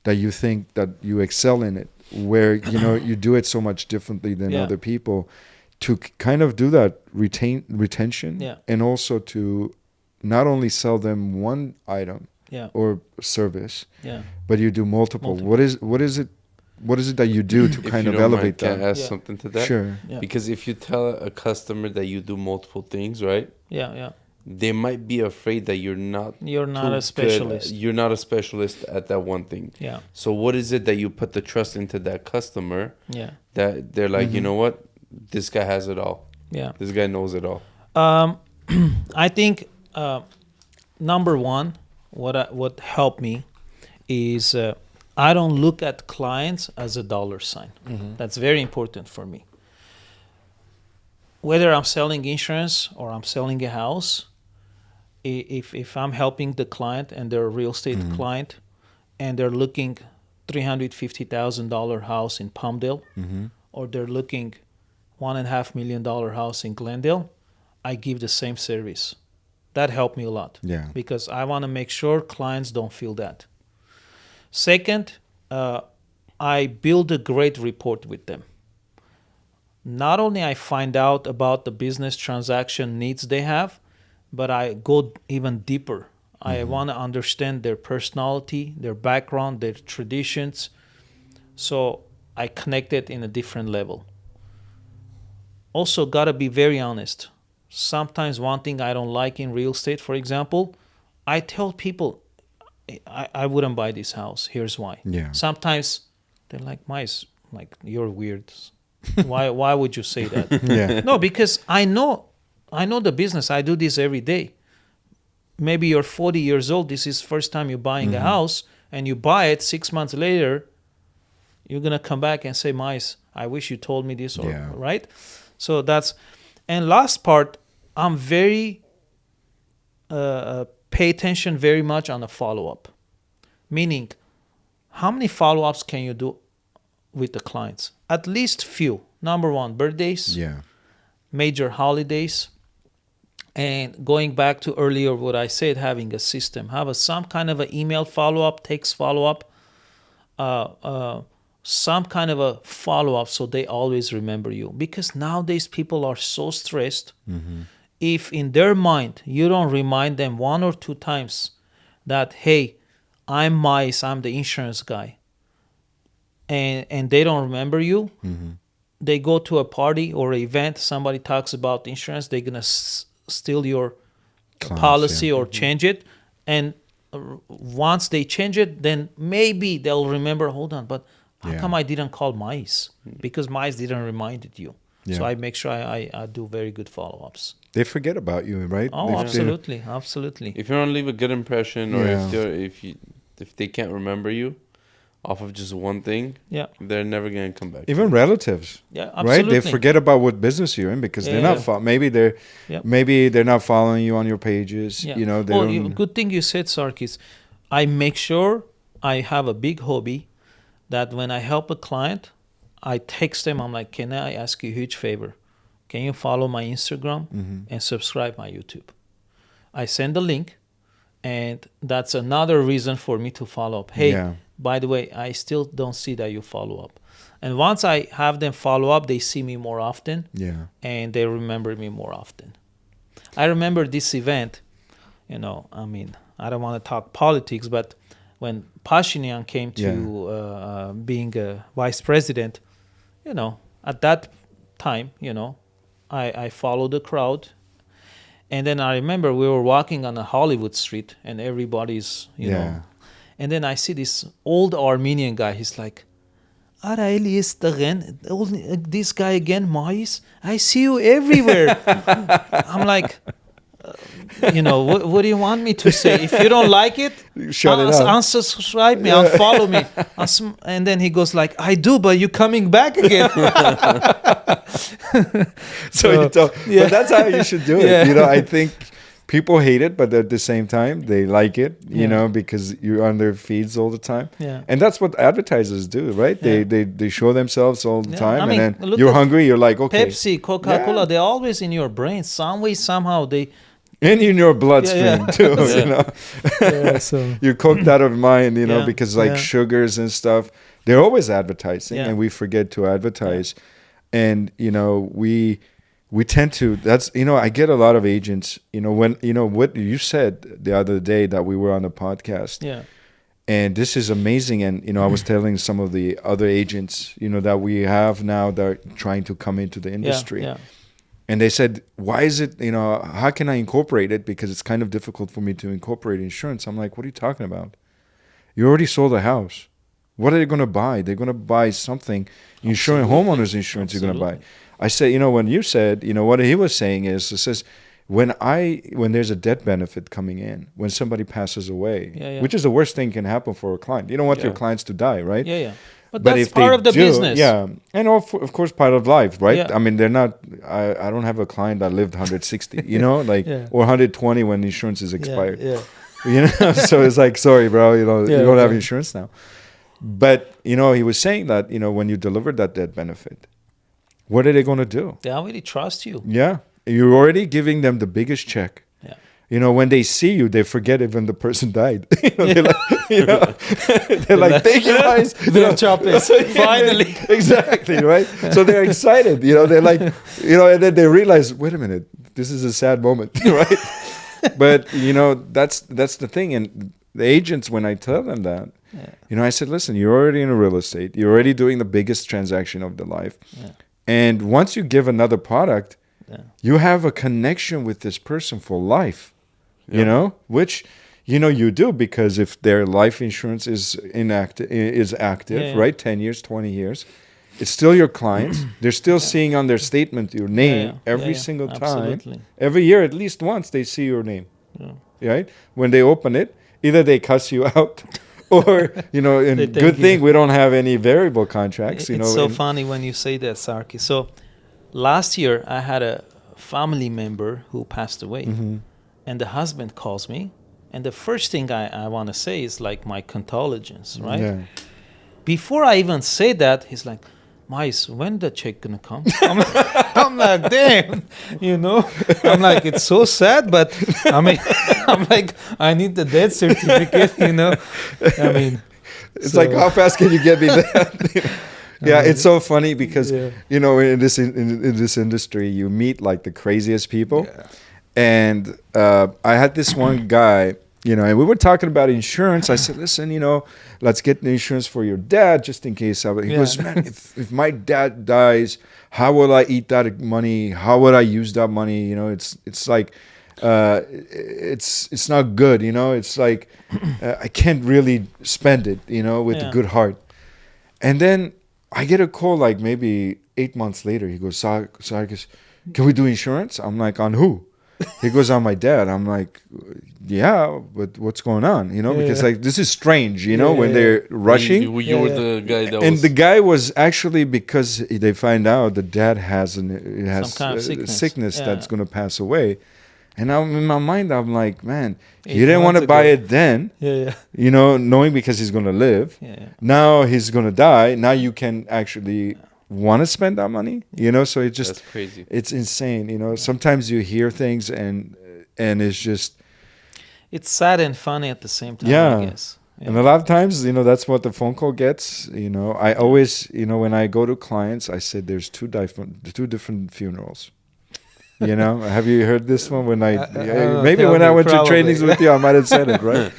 that you think that you excel in it, where, you do it so much differently than other people, to kind of do that retention and also to not only sell them one item or service, but you do multiple. What is it that you do to kind of elevate that? Can I ask something to that? Sure. Yeah. Because if you tell a customer that you do multiple things, right? Yeah. They might be afraid that you're not a specialist. You're not a specialist at that one thing. Yeah. So what is it that you put the trust into that customer? Yeah. That they're like, you know what? This guy has it all. Yeah. This guy knows it all. I think number one, what helped me is I don't look at clients as a dollar sign. That's very important for me. Whether I'm selling insurance or I'm selling a house, if I'm helping the client and they're a real estate client and they're looking $350,000 house in Palmdale, or they're looking $1.5 million house in Glendale, I give the same service. That helped me a lot. Yeah. Because I want to make sure clients don't feel that. Second, I build a great report with them. Not only I find out about the business transaction needs they have, but I go even deeper. I want to understand their personality, their background, their traditions. So I connect it in a different level. Also, got to be very honest. Sometimes one thing I don't like in real estate, for example, I tell people, I wouldn't buy this house. Here's why. Yeah. Sometimes they're like, Mais, like, you're weird. Why would you say that? Yeah. No, because I know the business. I do this every day. Maybe you're 40 years old. This is first time you're buying a house, and you buy it 6 months later. You're gonna come back and say, Mais, I wish you told me this, right? So that's, and last part, I'm very pay attention very much on the follow-up. Meaning, how many follow-ups can you do with the clients? At least few. Number one, birthdays, major holidays, and going back to earlier what I said, having a system, have some kind of an email follow-up, text follow-up, some kind of a follow-up so they always remember you. Because nowadays people are so stressed. If in their mind you don't remind them 1 or 2 times that, hey, I'm Mais, I'm the insurance guy, and they don't remember you, they go to a party or an event, somebody talks about insurance, they're going to steal your policy or change it. And once they change it, then maybe they'll remember, hold on, but how come I didn't call Mais? Because Mais didn't remind you. So I make sure I do very good follow-ups. They forget about you, right? Oh, absolutely. Absolutely. If you don't leave a good impression, or if they can't remember you off of just one thing, they're never gonna come back. Even relatives, absolutely. Right? They forget about what business you're in because they're not. Maybe they're not following you on your pages. Good thing you said, Sarkis. I make sure I have a big hobby that when I help a client, I text them. I'm like, can I ask you a huge favor? Can you follow my Instagram and subscribe my YouTube? I send a link, and that's another reason for me to follow up. Hey, by the way, I still don't see that you follow up. And once I have them follow up, they see me more often, and they remember me more often. I remember this event, I don't want to talk politics, but when Pashinyan came to being a vice president, at that time, I followed the crowd. And then I remember we were walking on a Hollywood street and everybody's, and then I see this old Armenian guy. He's like, really is again, this guy again, Mais. I see you everywhere. I'm like, what do you want me to say? If you don't like it, Shut it up. unsubscribe me, unfollow me. And then he goes like, I do, but you coming back again. So but that's how you should do it. Yeah. I think people hate it, but at the same time, they like it, because you're on their feeds all the time. Yeah. And that's what advertisers do, right? Yeah. They show themselves all the time. I mean, And then look you're at hungry, you're like, okay. Pepsi, Coca-Cola, they're always in your brain. Some way, somehow, they... And in your bloodstream too, so You're cooked out of mind, because like Yeah. sugars and stuff, they're always advertising, Yeah. and we forget to advertise. And we tend to. That's I get a lot of agents. When what you said the other day that we were on the podcast. Yeah. And this is amazing. And I was telling some of the other agents, that we have now that are trying to come into the industry. Yeah. And they said, why is it, how can I incorporate it? Because it's kind of difficult for me to incorporate insurance. I'm like, what are you talking about? You already sold a house. What are they going to buy? They're going to buy something. Homeowners insurance you're going to buy. I said, when you said, what he was saying is, it says, when there's a death benefit coming in, when somebody passes away, which is the worst thing can happen for a client. You don't want your clients to die, right? Yeah. But that's part of the business. Yeah, and of course part of life, right? Yeah. I mean, they're not. I don't have a client that lived 160, or 120 when insurance is expired. Yeah. So it's like, sorry, bro, you don't have yeah. insurance now. But he was saying that when you deliver that death benefit, what are they going to do? They already trust you. Yeah, you're already giving them the biggest check. Yeah. When they see you, they forget even the person died. They're like, thank you guys. Finally. Exactly, right? So they're excited. They're like, and then they realize, wait a minute, this is a sad moment, right? But that's the thing. And the agents, when I tell them that, I said, listen, you're already in real estate. You're already doing the biggest transaction of their life. Yeah. And once you give another product, you have a connection with this person for life. Which you do, because if their life insurance is active, right, 10 years, 20 years, it's still your clients. They're still seeing on their statement your name every single time. Absolutely. Every year, at least once, they see your name. Right? When they open it, either they cuss you out, or and good thing we don't have any variable contracts. It's so funny when you say that, Sarki. So last year I had a family member who passed away. Mm-hmm. And the husband calls me, and the first thing I want to say is like my condolences, right? Yeah. Before I even say that, he's like, Mais, when the check gonna come? I'm like, damn, I'm like, it's so sad, but I mean, I'm like, I need the death certificate, I mean, it's like, how fast can you get me that? Yeah, it's so funny because in this industry, you meet like the craziest people. Yeah. And I had this one guy, and we were talking about insurance. I said, listen, let's get the insurance for your dad just in case. He goes, man, if my dad dies, how will I eat that money? How would I use that money? It's like, it's not good. It's like, I can't really spend it, with a good heart. And then I get a call like maybe 8 months later. He goes, Sarkis, can we do insurance? I'm like, on who? He goes, on my dad. I'm like, yeah, but what's going on? Because like this is strange, when they're rushing. You were the guy that and the guy was actually, because they find out the dad has some kind of sickness that's going to pass away. And I'm in my mind, I'm like, man, you didn't want to buy it then, knowing because he's going to live. Now he's going to die. Now you can actually want to spend that money, so it's just, that's crazy. It's insane. Sometimes you hear things and it's just, it's sad and funny at the same time, I guess. And a lot of times, that's what the phone call gets. I always, when I go to clients, I said there's two different funerals. Have you heard this one? When I when I went to trainings with you, I might have said it, right?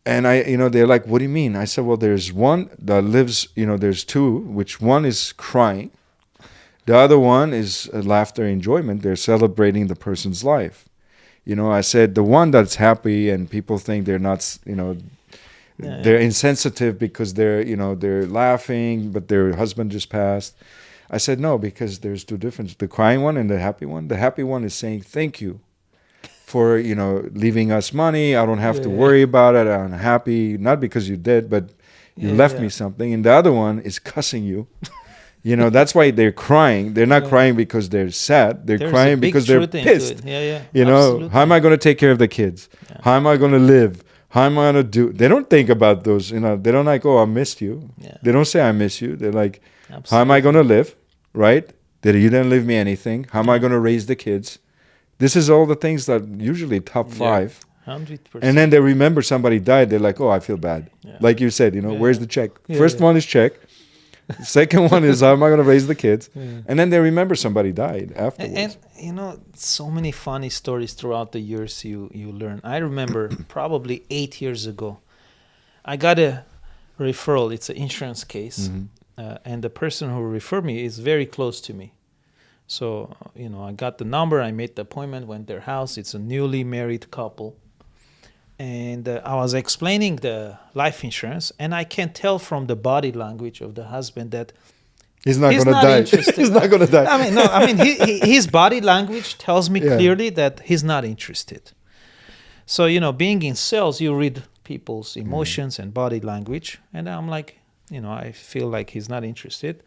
And I, they're like, what do you mean? I said, well, there's one that lives, there's two, which one is crying. The other one is laughter, enjoyment. They're celebrating the person's life. I said, the one that's happy and people think they're not, they're insensitive because they're laughing, but their husband just passed. I said, no, because there's two differences. The crying one and the happy one. The happy one is saying thank you for, leaving us money. I don't have to worry about it. I'm happy, not because you did, but you left me something. And the other one is cussing you. That's why they're crying. They're not crying because they're sad. There's crying because they're pissed. Absolutely. How am I going to take care of the kids? Yeah. How am I going to live? How am I going to do? They don't think about those. They don't like, oh, I missed you. Yeah. They don't say I miss you. They're like, how am I going to live? Right? You didn't leave me anything. How am I going to raise the kids? This is all the things that usually top 5. 100%. And then they remember somebody died. They're like, oh, I feel bad. Yeah. Like you said, where's the check? First one is check. Second one is how am I going to raise the kids? Yeah. And then they remember somebody died afterwards. And so many funny stories throughout the years you learn. I remember probably 8 years ago, I got a referral. It's an insurance case. Mm-hmm. And the person who referred me is very close to me. So, I got the number, I made the appointment, went to their house. It's a newly married couple. And I was explaining the life insurance, and I can tell from the body language of the husband that he's not going to die. He's not going to die. His body language tells me clearly that he's not interested. So, being in sales, you read people's emotions and body language. And I'm like, I feel like he's not interested.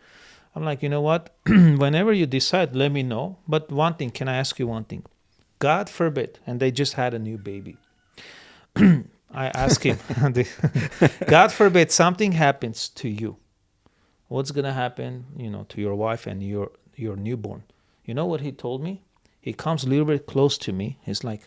I'm like, you know what? Whenever you decide, let me know. But one thing, can I ask you one thing? God forbid, and they just had a new baby. I ask him, God forbid something happens to you. What's going to happen, to your wife and your newborn? You know what he told me? He comes a little bit close to me. He's like,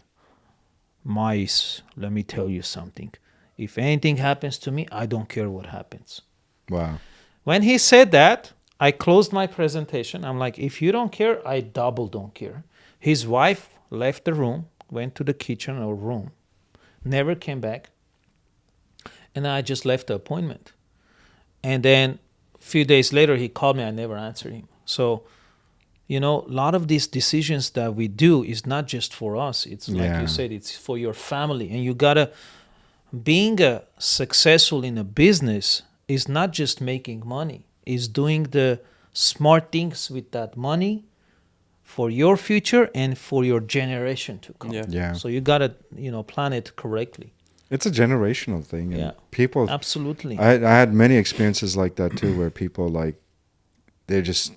Mais, let me tell you something. If anything happens to me, I don't care what happens. Wow. When he said that, I closed my presentation. I'm like, if you don't care, I double don't care. His wife left the room, went to the kitchen or room, never came back. And I just left the appointment. And then a few days later, he called me. I never answered him. So, a lot of these decisions that we do is not just for us. It's like you said, it's for your family. And you got to, being successful in a business is not just making money. It's doing the smart things with that money for your future and for your generation to come. Yeah. So you got to, plan it correctly. It's a generational thing. And people, absolutely. I had many experiences like that too, where people they're just,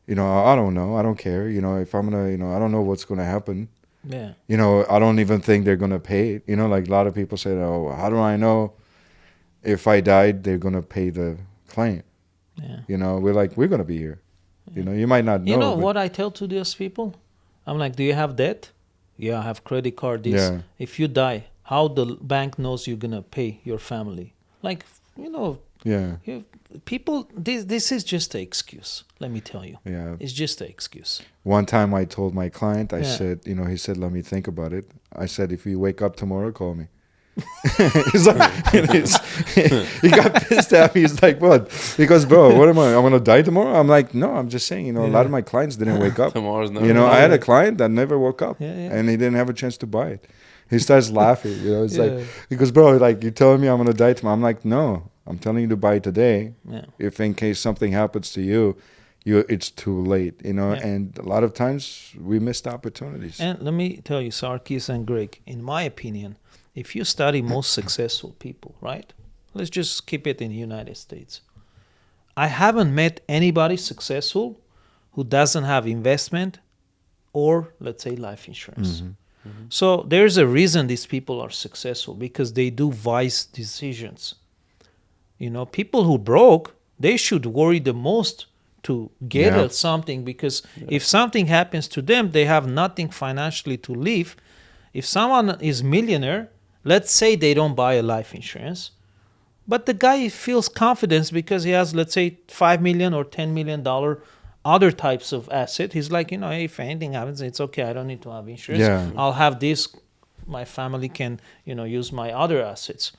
I don't know. I don't care. If I'm going to, I don't know what's going to happen. Yeah. I don't even think they're going to pay it. Like a lot of people say, oh, how do I know if I died, they're going to pay the claim? Yeah. We're like, we're going to be here. Yeah. You might not know. You know what I tell to those people? I'm like, do you have debt? Yeah, I have credit card. This. Yeah. If you die, how the bank knows you're going to pay your family? Like, Yeah. People, this is just an excuse. Let me tell you. Yeah. It's just an excuse. One time I told my client, I said, he said, let me think about it. I said, if you wake up tomorrow, call me. He's like, he got pissed at me. He's like, what? He goes, bro, what am I? I'm going to die tomorrow? I'm like, no, I'm just saying, a lot of my clients didn't wake up. Tomorrow's never I had a client that never woke up and he didn't have a chance to buy it. He starts laughing, it's like, he goes, bro, you're telling me I'm going to die tomorrow. I'm like, no, I'm telling you to buy today. Yeah. If in case something happens to you, it's too late, and a lot of times we missed opportunities. And let me tell you, Sarkis and Greg, in my opinion, if you study most successful people, right? Let's just keep it in the United States. I haven't met anybody successful who doesn't have investment or, let's say, life insurance. Mm-hmm. Mm-hmm. So there's a reason these people are successful, because they do wise decisions. People who broke, they should worry the most to get at something, because if something happens to them, they have nothing financially to live. If someone is millionaire, let's say they don't buy a life insurance, but the guy feels confidence because he has, let's say, $5 million or $10 million other types of asset. He's like, if anything happens, it's okay. I don't need to have insurance. Yeah. I'll have this. My family can, use my other assets.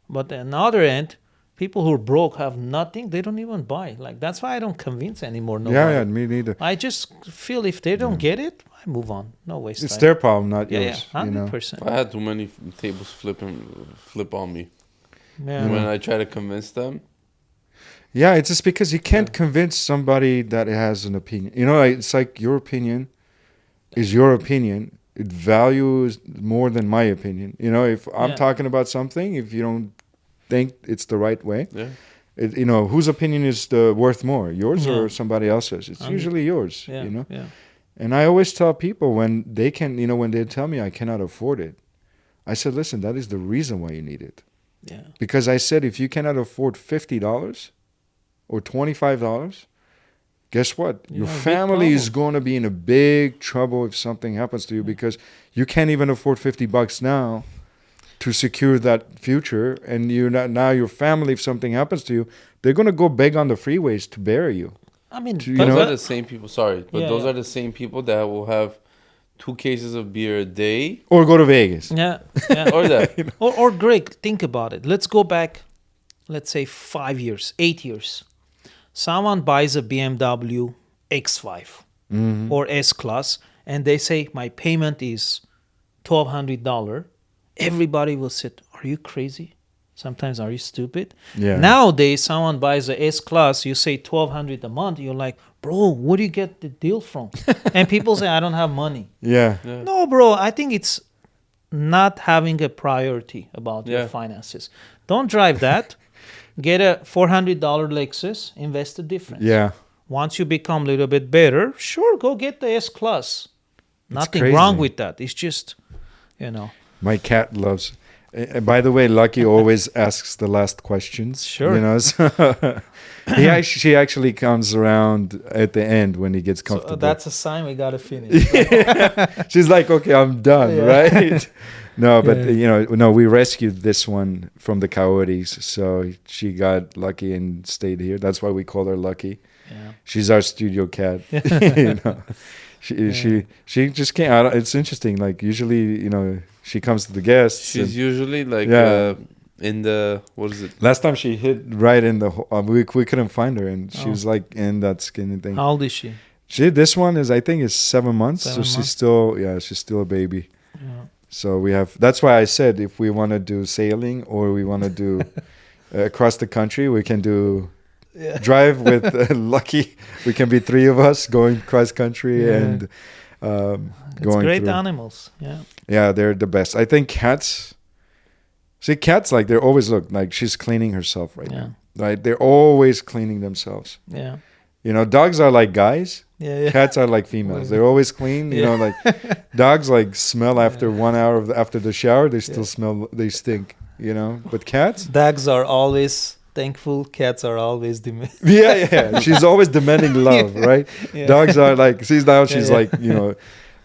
But on the other end, people who are broke have nothing. They don't even buy. That's why I don't convince anymore. Nobody. Yeah, me neither. I just feel if they don't get it, I move on. No waste. It's their problem, not yours. Yeah, 100%. I had too many tables flip on me. Yeah. when I try to convince them. Yeah, it's just because you can't convince somebody that has an opinion. You know, it's like your opinion is your opinion. It values more than my opinion. You know, if I'm talking about something, if you don't think it's the right way, you know, whose opinion is worth more, yours or somebody else's? It's usually yours, you know? Yeah. And I always tell people when they can, you know, when they tell me I cannot afford it, I said, listen, that is the reason why you need it. Yeah. Because I said, if you cannot afford $50 or $25, guess what? Your family is going to be in a big trouble if something happens to you because you can't even afford $50 now to secure that future. And you're not, now your family, if something happens to you, they're going to go beg on the freeways to bury you. I mean, Those are the same people. Sorry, but those yeah. are the same people that will have 2 cases of beer a day. Or go to Vegas. Yeah. Yeah. Or that. Or Greg, think about it. Let's go back, let's say 5 years, 8 years. Someone buys a BMW X5 or S-Class, and they say, my payment is $1,200. Everybody will say, are you crazy? Sometimes, are you stupid? Yeah. Nowadays, someone buys a S-Class, you say $1,200 a month, you're like, bro, where do you get the deal from? And people say, I don't have money. Yeah. No, bro, I think it's not having a priority about your finances. Don't drive that. Get a $400 Lexus, invest the difference. Yeah. Once you become a little bit better, sure, go get the S-Class. Nothing crazy. wrong with that. It's just, you know. My cat loves. By the way, Lucky always asks the last questions. Sure. You know, so she actually comes around at the end when he gets comfortable. So that's a sign we got to finish. She's like, okay, I'm done, right? No, but you know, no, we rescued this one from the coyotes, so she got lucky and stayed here. That's why we call her Lucky. Yeah. She's our studio cat. You know, she just can't. It's interesting. Like usually, you know, she comes to the guests. She's usually like in the, what is it? Last time she hit right in the. We couldn't find her, and she was like in that skinny thing. How old is she? This one is, I think, is 7 months. 7 so months. she's still a baby. Yeah. So we have. That's why I said if we want to do sailing or we want to do across the country, we can do drive with Lucky. We can be 3 of us going cross country and going. It's great through. animals. Yeah. Yeah, they're the best. I think cats. See, cats like they're always like she's cleaning herself right now. Right, they're always cleaning themselves. Yeah. You know, dogs are like guys. Yeah. Cats are like females. They're always clean. You know, like dogs like smell after 1 hour after the shower. They still smell. They stink. You know, but cats. Dogs are always thankful. Cats are always demanding. Yeah. She's always demanding love, right? Yeah. Dogs are like. See now she's like, you know,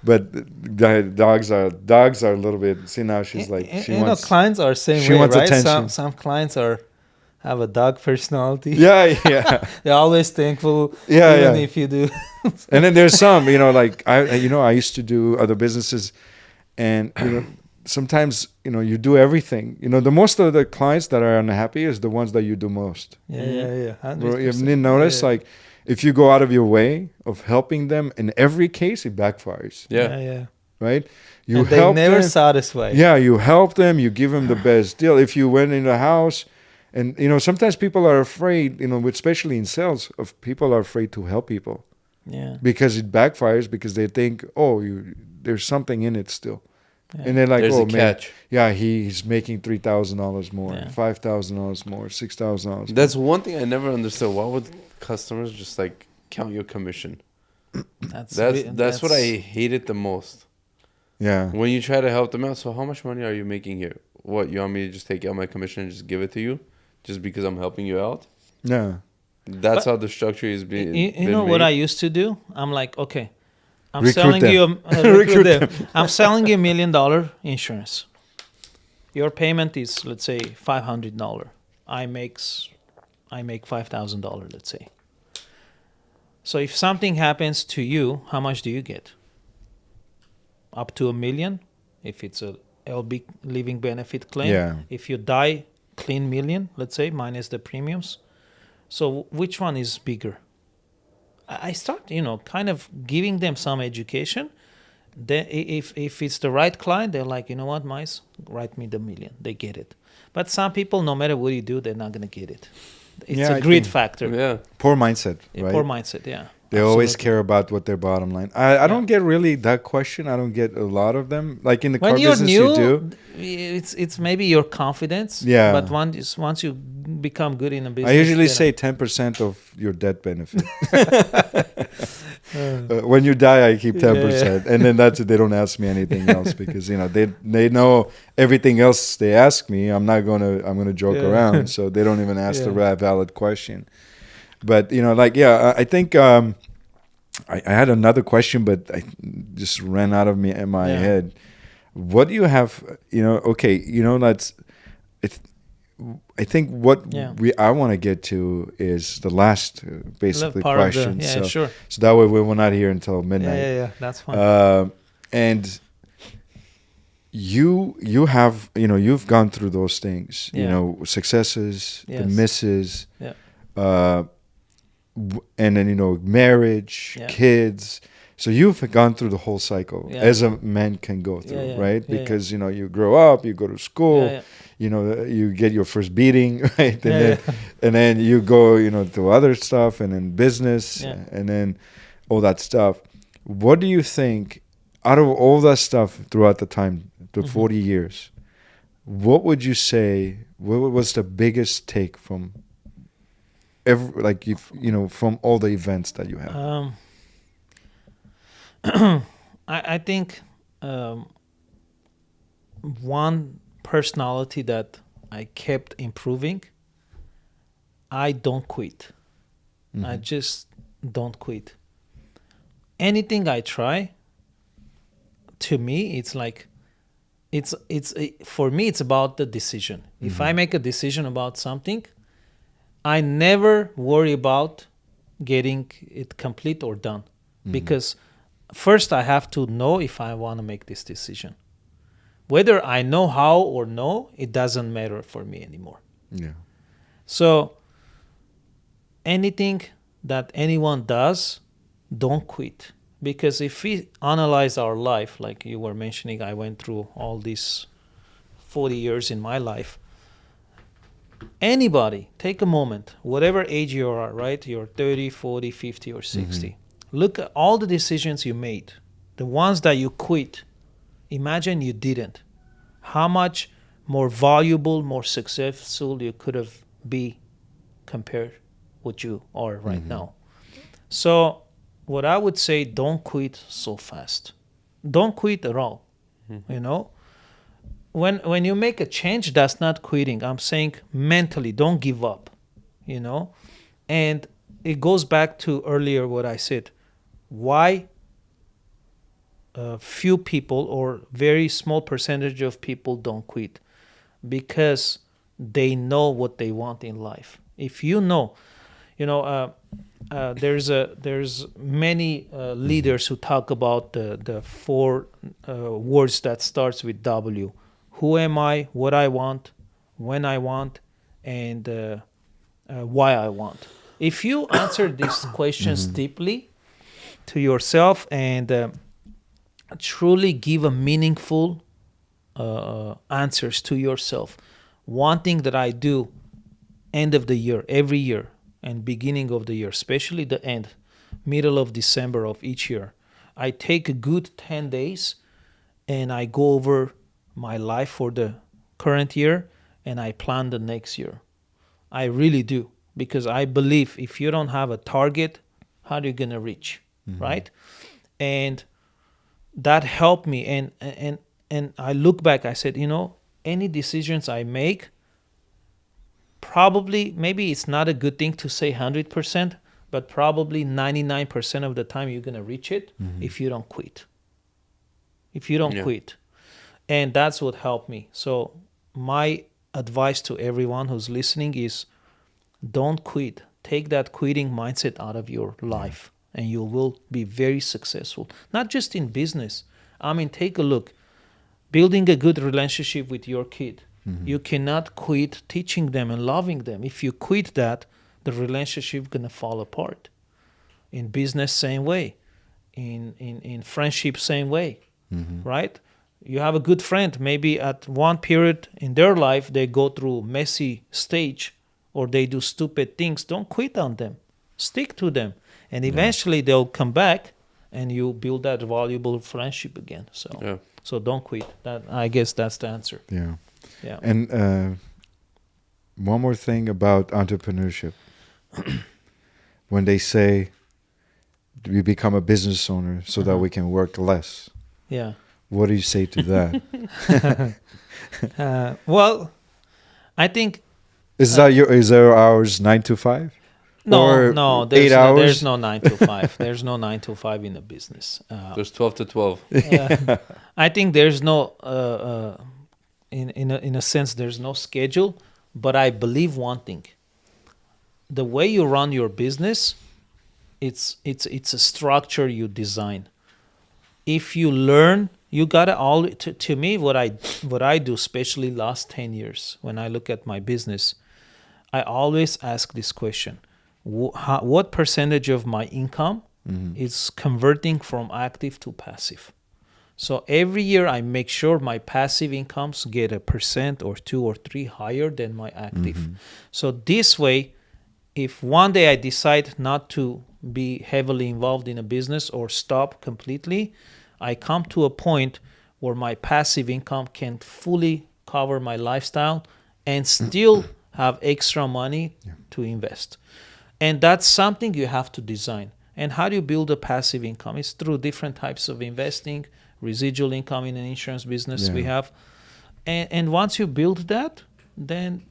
but dogs are a little bit. See now she's like she you wants. know, clients are same she way, wants right? attention. Some clients have a dog personality. Yeah. They're always thankful. Yeah, even if you do. And then there's some, you know, like I used to do other businesses, and you know, sometimes you know you do everything. You know, the most of the clients that are unhappy is the ones that you do most. Yeah. Bro, you haven't noticed like if you go out of your way of helping them, in every case it backfires. Yeah. Right? You and they never them, satisfied. Yeah, you help them, you give them the best deal. If you went in the house. And, you know, sometimes people are afraid, you know, especially in sales, people are afraid to help people. Yeah. Because it backfires because they think, there's something in it still. Yeah. And they're like, There's a catch. Yeah, he's making $3,000 more, Yeah. $5,000 more, $6,000. That's one thing I never understood. Why would customers just like count your commission? That's what I hated the most. Yeah. When you try to help them out, so how much money are you making here? What, you want me to just take out my commission and just give it to you? Just because I'm helping you out? Yeah. That's how the structure is being. You know what I used to do? I'm like, okay, I'm Recruit selling them. you recruit them. I'm selling you $1 million insurance. Your payment is, let's say, $500. I make $5,000, let's say. So if something happens to you, how much do you get? Up to $1 million, if it's a LB living benefit claim. Yeah. If you die, clean $1 million, let's say, minus the premiums. So which one is bigger? I start, you know, kind of giving them some education. Then if it's the right client, they're like, you know what, Mais, write me the $1 million. They get it. But some people, no matter what you do, they're not going to get it. It's Yeah, a I greed think- factor. Yeah. Poor mindset, right? Poor mindset, yeah. They always Absolutely. care about what their bottom line. I don't get really that question. I don't get a lot of them. Like in the car When you're business, new, you do. it's maybe your confidence. Yeah. But once you become good in a business, I usually then- say 10% of your debt benefit. When you die, I keep 10%, and then that's it. They don't ask me anything else because they know everything else they ask me. I'm gonna joke Yeah. around, so they don't even ask the Yeah. valid question. But I think I had another question, but I just ran out of me in my Yeah. head. What do you have? Okay, that's. I think what Yeah. I want to get to is the last basically part of the- question. yeah, sure. So that way we will not here until midnight. Yeah, that's fine. And you have you've gone through those things. Yeah. Successes, the Yes. misses. Yeah. And then kids. Yeah. So you've gone through the whole cycle Yeah. as a man can go through, Yeah. right? Yeah, Because you grow up, you go to school, Yeah. you get your first beating, right? And Yeah, then yeah. and then you go to other stuff, and then business, Yeah. and then all that stuff. What do you think out of all that stuff throughout the time, the Mhm. 40 years? What would you say? What was the biggest take from from all the events that you have? I think one personality that I kept improving, I don't quit. I just don't quit. Anything I try, to me, it's like, for me, it's about the decision. If I make a decision about something, I never worry about getting it complete or done. Because first I have to know if I want to make this decision. Whether I know how or no, it doesn't matter for me anymore. Yeah. So anything that anyone does, don't quit. Because if we analyze our life, like you were mentioning, I went through all these 40 years in my life. Anybody, take a moment, whatever age you are, right? You're 30, 40, 50, or 60. Look at all the decisions you made. The ones that you quit, imagine you didn't. How much more valuable, more successful you could have been compared what you are right now. So what I would say, don't quit so fast. Don't quit at all. When you make a change, that's not quitting. I'm saying mentally, don't give up, And it goes back to earlier what I said. Why few people or very small percentage of people don't quit? Because they know what they want in life. If there's many leaders who talk about the four words that starts with W. Who am I, what I want, when I want, and why I want. If you answer these questions deeply to yourself and truly give a meaningful answers to yourself, one thing that I do end of the year, every year, and beginning of the year, especially the end, middle of December of each year, I take a good 10 days and I go over my life for the current year and I plan the next year. I really do, because I believe if you don't have a target, how are you going to reach, right? And that helped me. And I look back, I said, any decisions I make, probably, maybe it's not a good thing to say 100%, but probably 99% of the time you're going to reach it if you don't quit. If you don't quit. And that's what helped me. So my advice to everyone who's listening is don't quit. Take that quitting mindset out of your life and you will be very successful. Not just in business. Take a look. Building a good relationship with your kid. You cannot quit teaching them and loving them. If you quit that, the relationship is going to fall apart. In business, same way. In friendship, same way. Right? You have a good friend. Maybe at one period in their life, they go through messy stage or they do stupid things. Don't quit on them. Stick to them. And eventually they'll come back and you build that valuable friendship again. So don't quit. I guess that's the answer. Yeah. Yeah. And one more thing about entrepreneurship. When they say we become a business owner so that we can work less. Yeah. What do you say to that? Well, I think Is there hours 9 to 5? no. There's 8 hours? There's no 9 to 5. There's no 9 to 5 in a business. There's 12 to 12. I think there's no, in a sense, there's no schedule. But I believe one thing: the way you run your business, it's a structure you design. If you learn, you gotta to me what I do, especially last 10 years when I look at my business, I always ask this question: what percentage of my income is converting from active to passive? So every year I make sure my passive incomes get 1% or 2 or 3 higher than my active. So this way, if one day I decide not to be heavily involved in a business or stop completely, I come to a point where my passive income can fully cover my lifestyle and still have extra money to invest. And that's something you have to design. And how do you build a passive income? It's through different types of investing, residual income in an insurance business we have. And once you build that, then,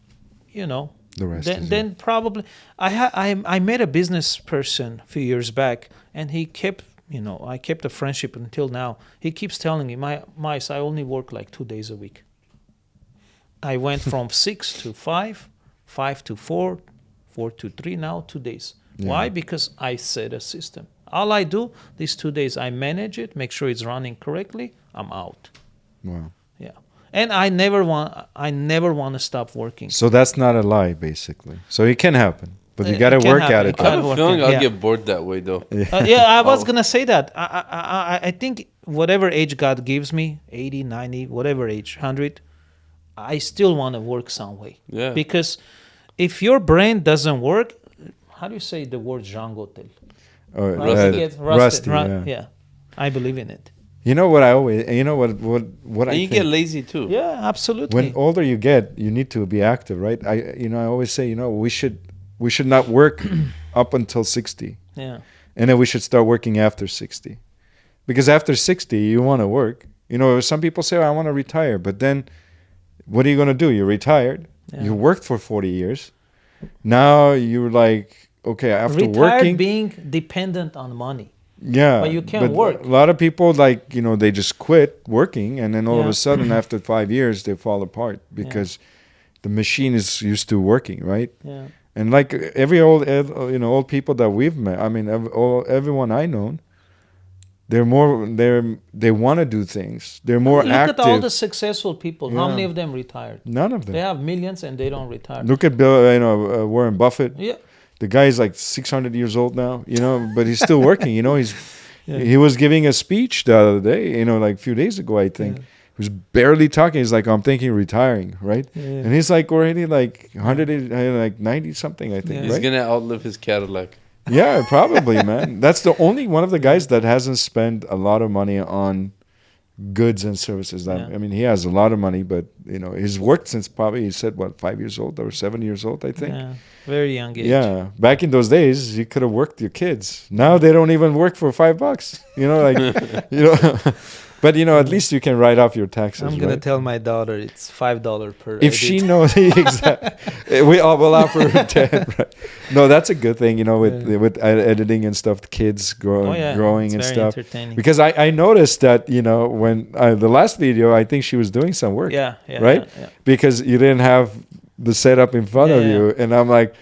The rest then probably I met a business person a few years back, and he kept, I kept a friendship until now. He keeps telling me, Mais, I only work like 2 days a week. I went from 6 to 5, 5 to 4, 4 to 3, now 2 days. Why? Because I set a system. All I do these 2 days, I manage it, make sure it's running correctly, I'm out. Wow. Yeah. And I never want to stop working. So that's not a lie, basically. So it can happen, but you got to work at it. I have a feeling I'll get bored that way, though. I was going to say that. I think whatever age God gives me, 80, 90, whatever age, 100, I still want to work some way. Yeah. Because if your brain doesn't work, how do you say the word jangotel? Rusty. Yeah. I believe in it. You know what what and I you think? get lazy too. Yeah, absolutely. When older you get, you need to be active, right? I always say, we should not work up until 60. Yeah. And then we should start working after 60. Because after 60, you want to work. Some people say, I want to retire, but then what are you going to do? You're retired. Yeah. You worked for 40 years. Now you're like, okay, after retired working, being dependent on money. Yeah, but you can't work. A lot of people, they just quit working, and then all of a sudden, after 5 years, they fall apart because the machine is used to working, right? Yeah. And like every old people that we've met, I mean, everyone I know, they want to do things. They're more active. Look at all the successful people. How many of them retired? None of them. They have millions and they don't retire. Look at Warren Buffett. Yeah. The guy is like 600 years old now, but he's still working. He was giving a speech the other day, like a few days ago, I think. He was barely talking. He's like, I'm thinking retiring, right? Yeah. And he's like already like 100, like 90 something, I think. He's right? gonna outlive his Cadillac. Yeah, probably, man. That's the only one of the guys that hasn't spent a lot of money on goods and services. I mean, he has a lot of money, but he's worked since probably, he said, 5 years old or 7 years old, I think. Yeah, very young age. Yeah, back in those days, you could have worked your kids. Now they don't even work for $5. But at least you can write off your taxes. I'm gonna tell my daughter it's $5 per. If she knows exactly, we all will offer her 10. Right? No, that's a good thing. With editing and stuff, the kids growing and stuff. Because I noticed that when the last video, I think she was doing some work. Yeah. Right. Yeah. Because you didn't have the setup in front of you, and I'm like,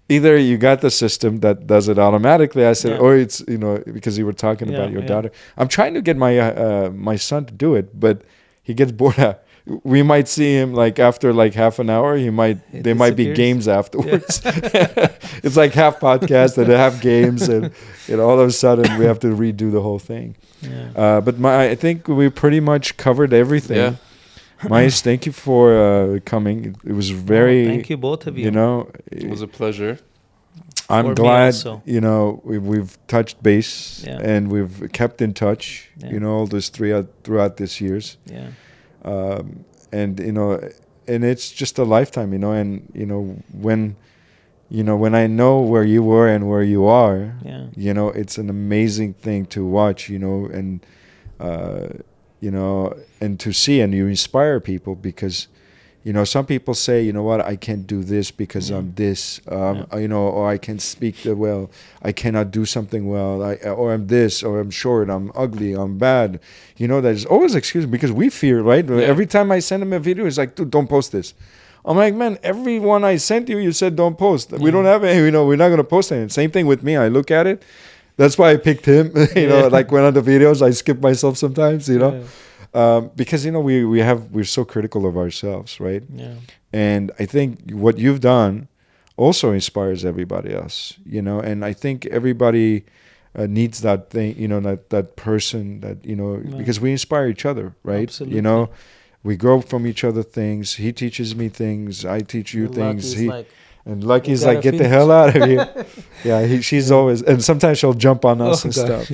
either you got the system that does it automatically. I said, or it's because you were talking about your daughter. I'm trying to get my my son to do it, but he gets bored we might see him like after like half an hour. There might be games afterwards. It's like half podcast and half games, and all of a sudden we have to redo the whole thing. Yeah. But I think we pretty much covered everything. Yeah. Mais, thank you for coming. It was very. Thank you, both of you. It was a pleasure. I'm For me glad, also. we've touched base and we've kept in touch, Yeah. all those throughout this years. Yeah. And, and it's just a lifetime, and, when I know where you were and where you are, Yeah. it's an amazing thing to watch, and, and to see, and you inspire people because, some people say, what, I can't do this because I'm this, or I can't speak that well, I cannot do something well, or I'm this, or I'm short, I'm ugly, I'm bad. There's always excuses because we fear, right? Yeah. Every time I send them a video, it's like, dude, don't post this. I'm like, man, everyone I sent you said don't post. We don't have any, we're not going to post anything. Same thing with me. I look at it. That's why I picked him. Like one of the videos, I skip myself sometimes, because we're so critical of ourselves, right? Yeah. And I think what you've done also inspires everybody else, and I think everybody needs that thing, that person that because we inspire each other, right? Absolutely. We grow from each other things. He teaches me things, I teach you things. Lucky's like, get the hell out of here. Yeah, she's always, and sometimes she'll jump on us and stuff,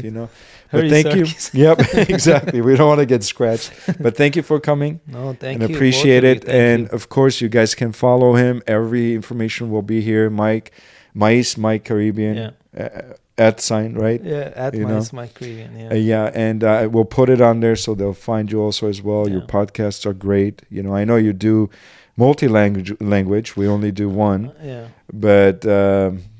But thank you. Yep, exactly. We don't want to get scratched. But thank you for coming. No, thank you. And appreciate it. And of course, you guys can follow him. Every information will be here. Mais, Mike Caribbean. @ right? Yeah, Mais, Mike Caribbean. And we'll put it on there so they'll find you also as well. Your podcasts are great. I know you do multi-language. We only do one. But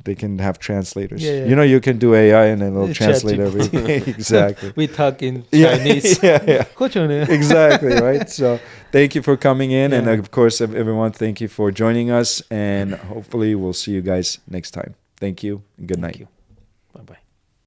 they can have translators. You can do AI and then it'll translate everything. Exactly. We talk in Chinese. Exactly, right? So thank you for coming in. And of course, everyone, thank you for joining us. And hopefully we'll see you guys next time. Thank you and good night. Bye-bye.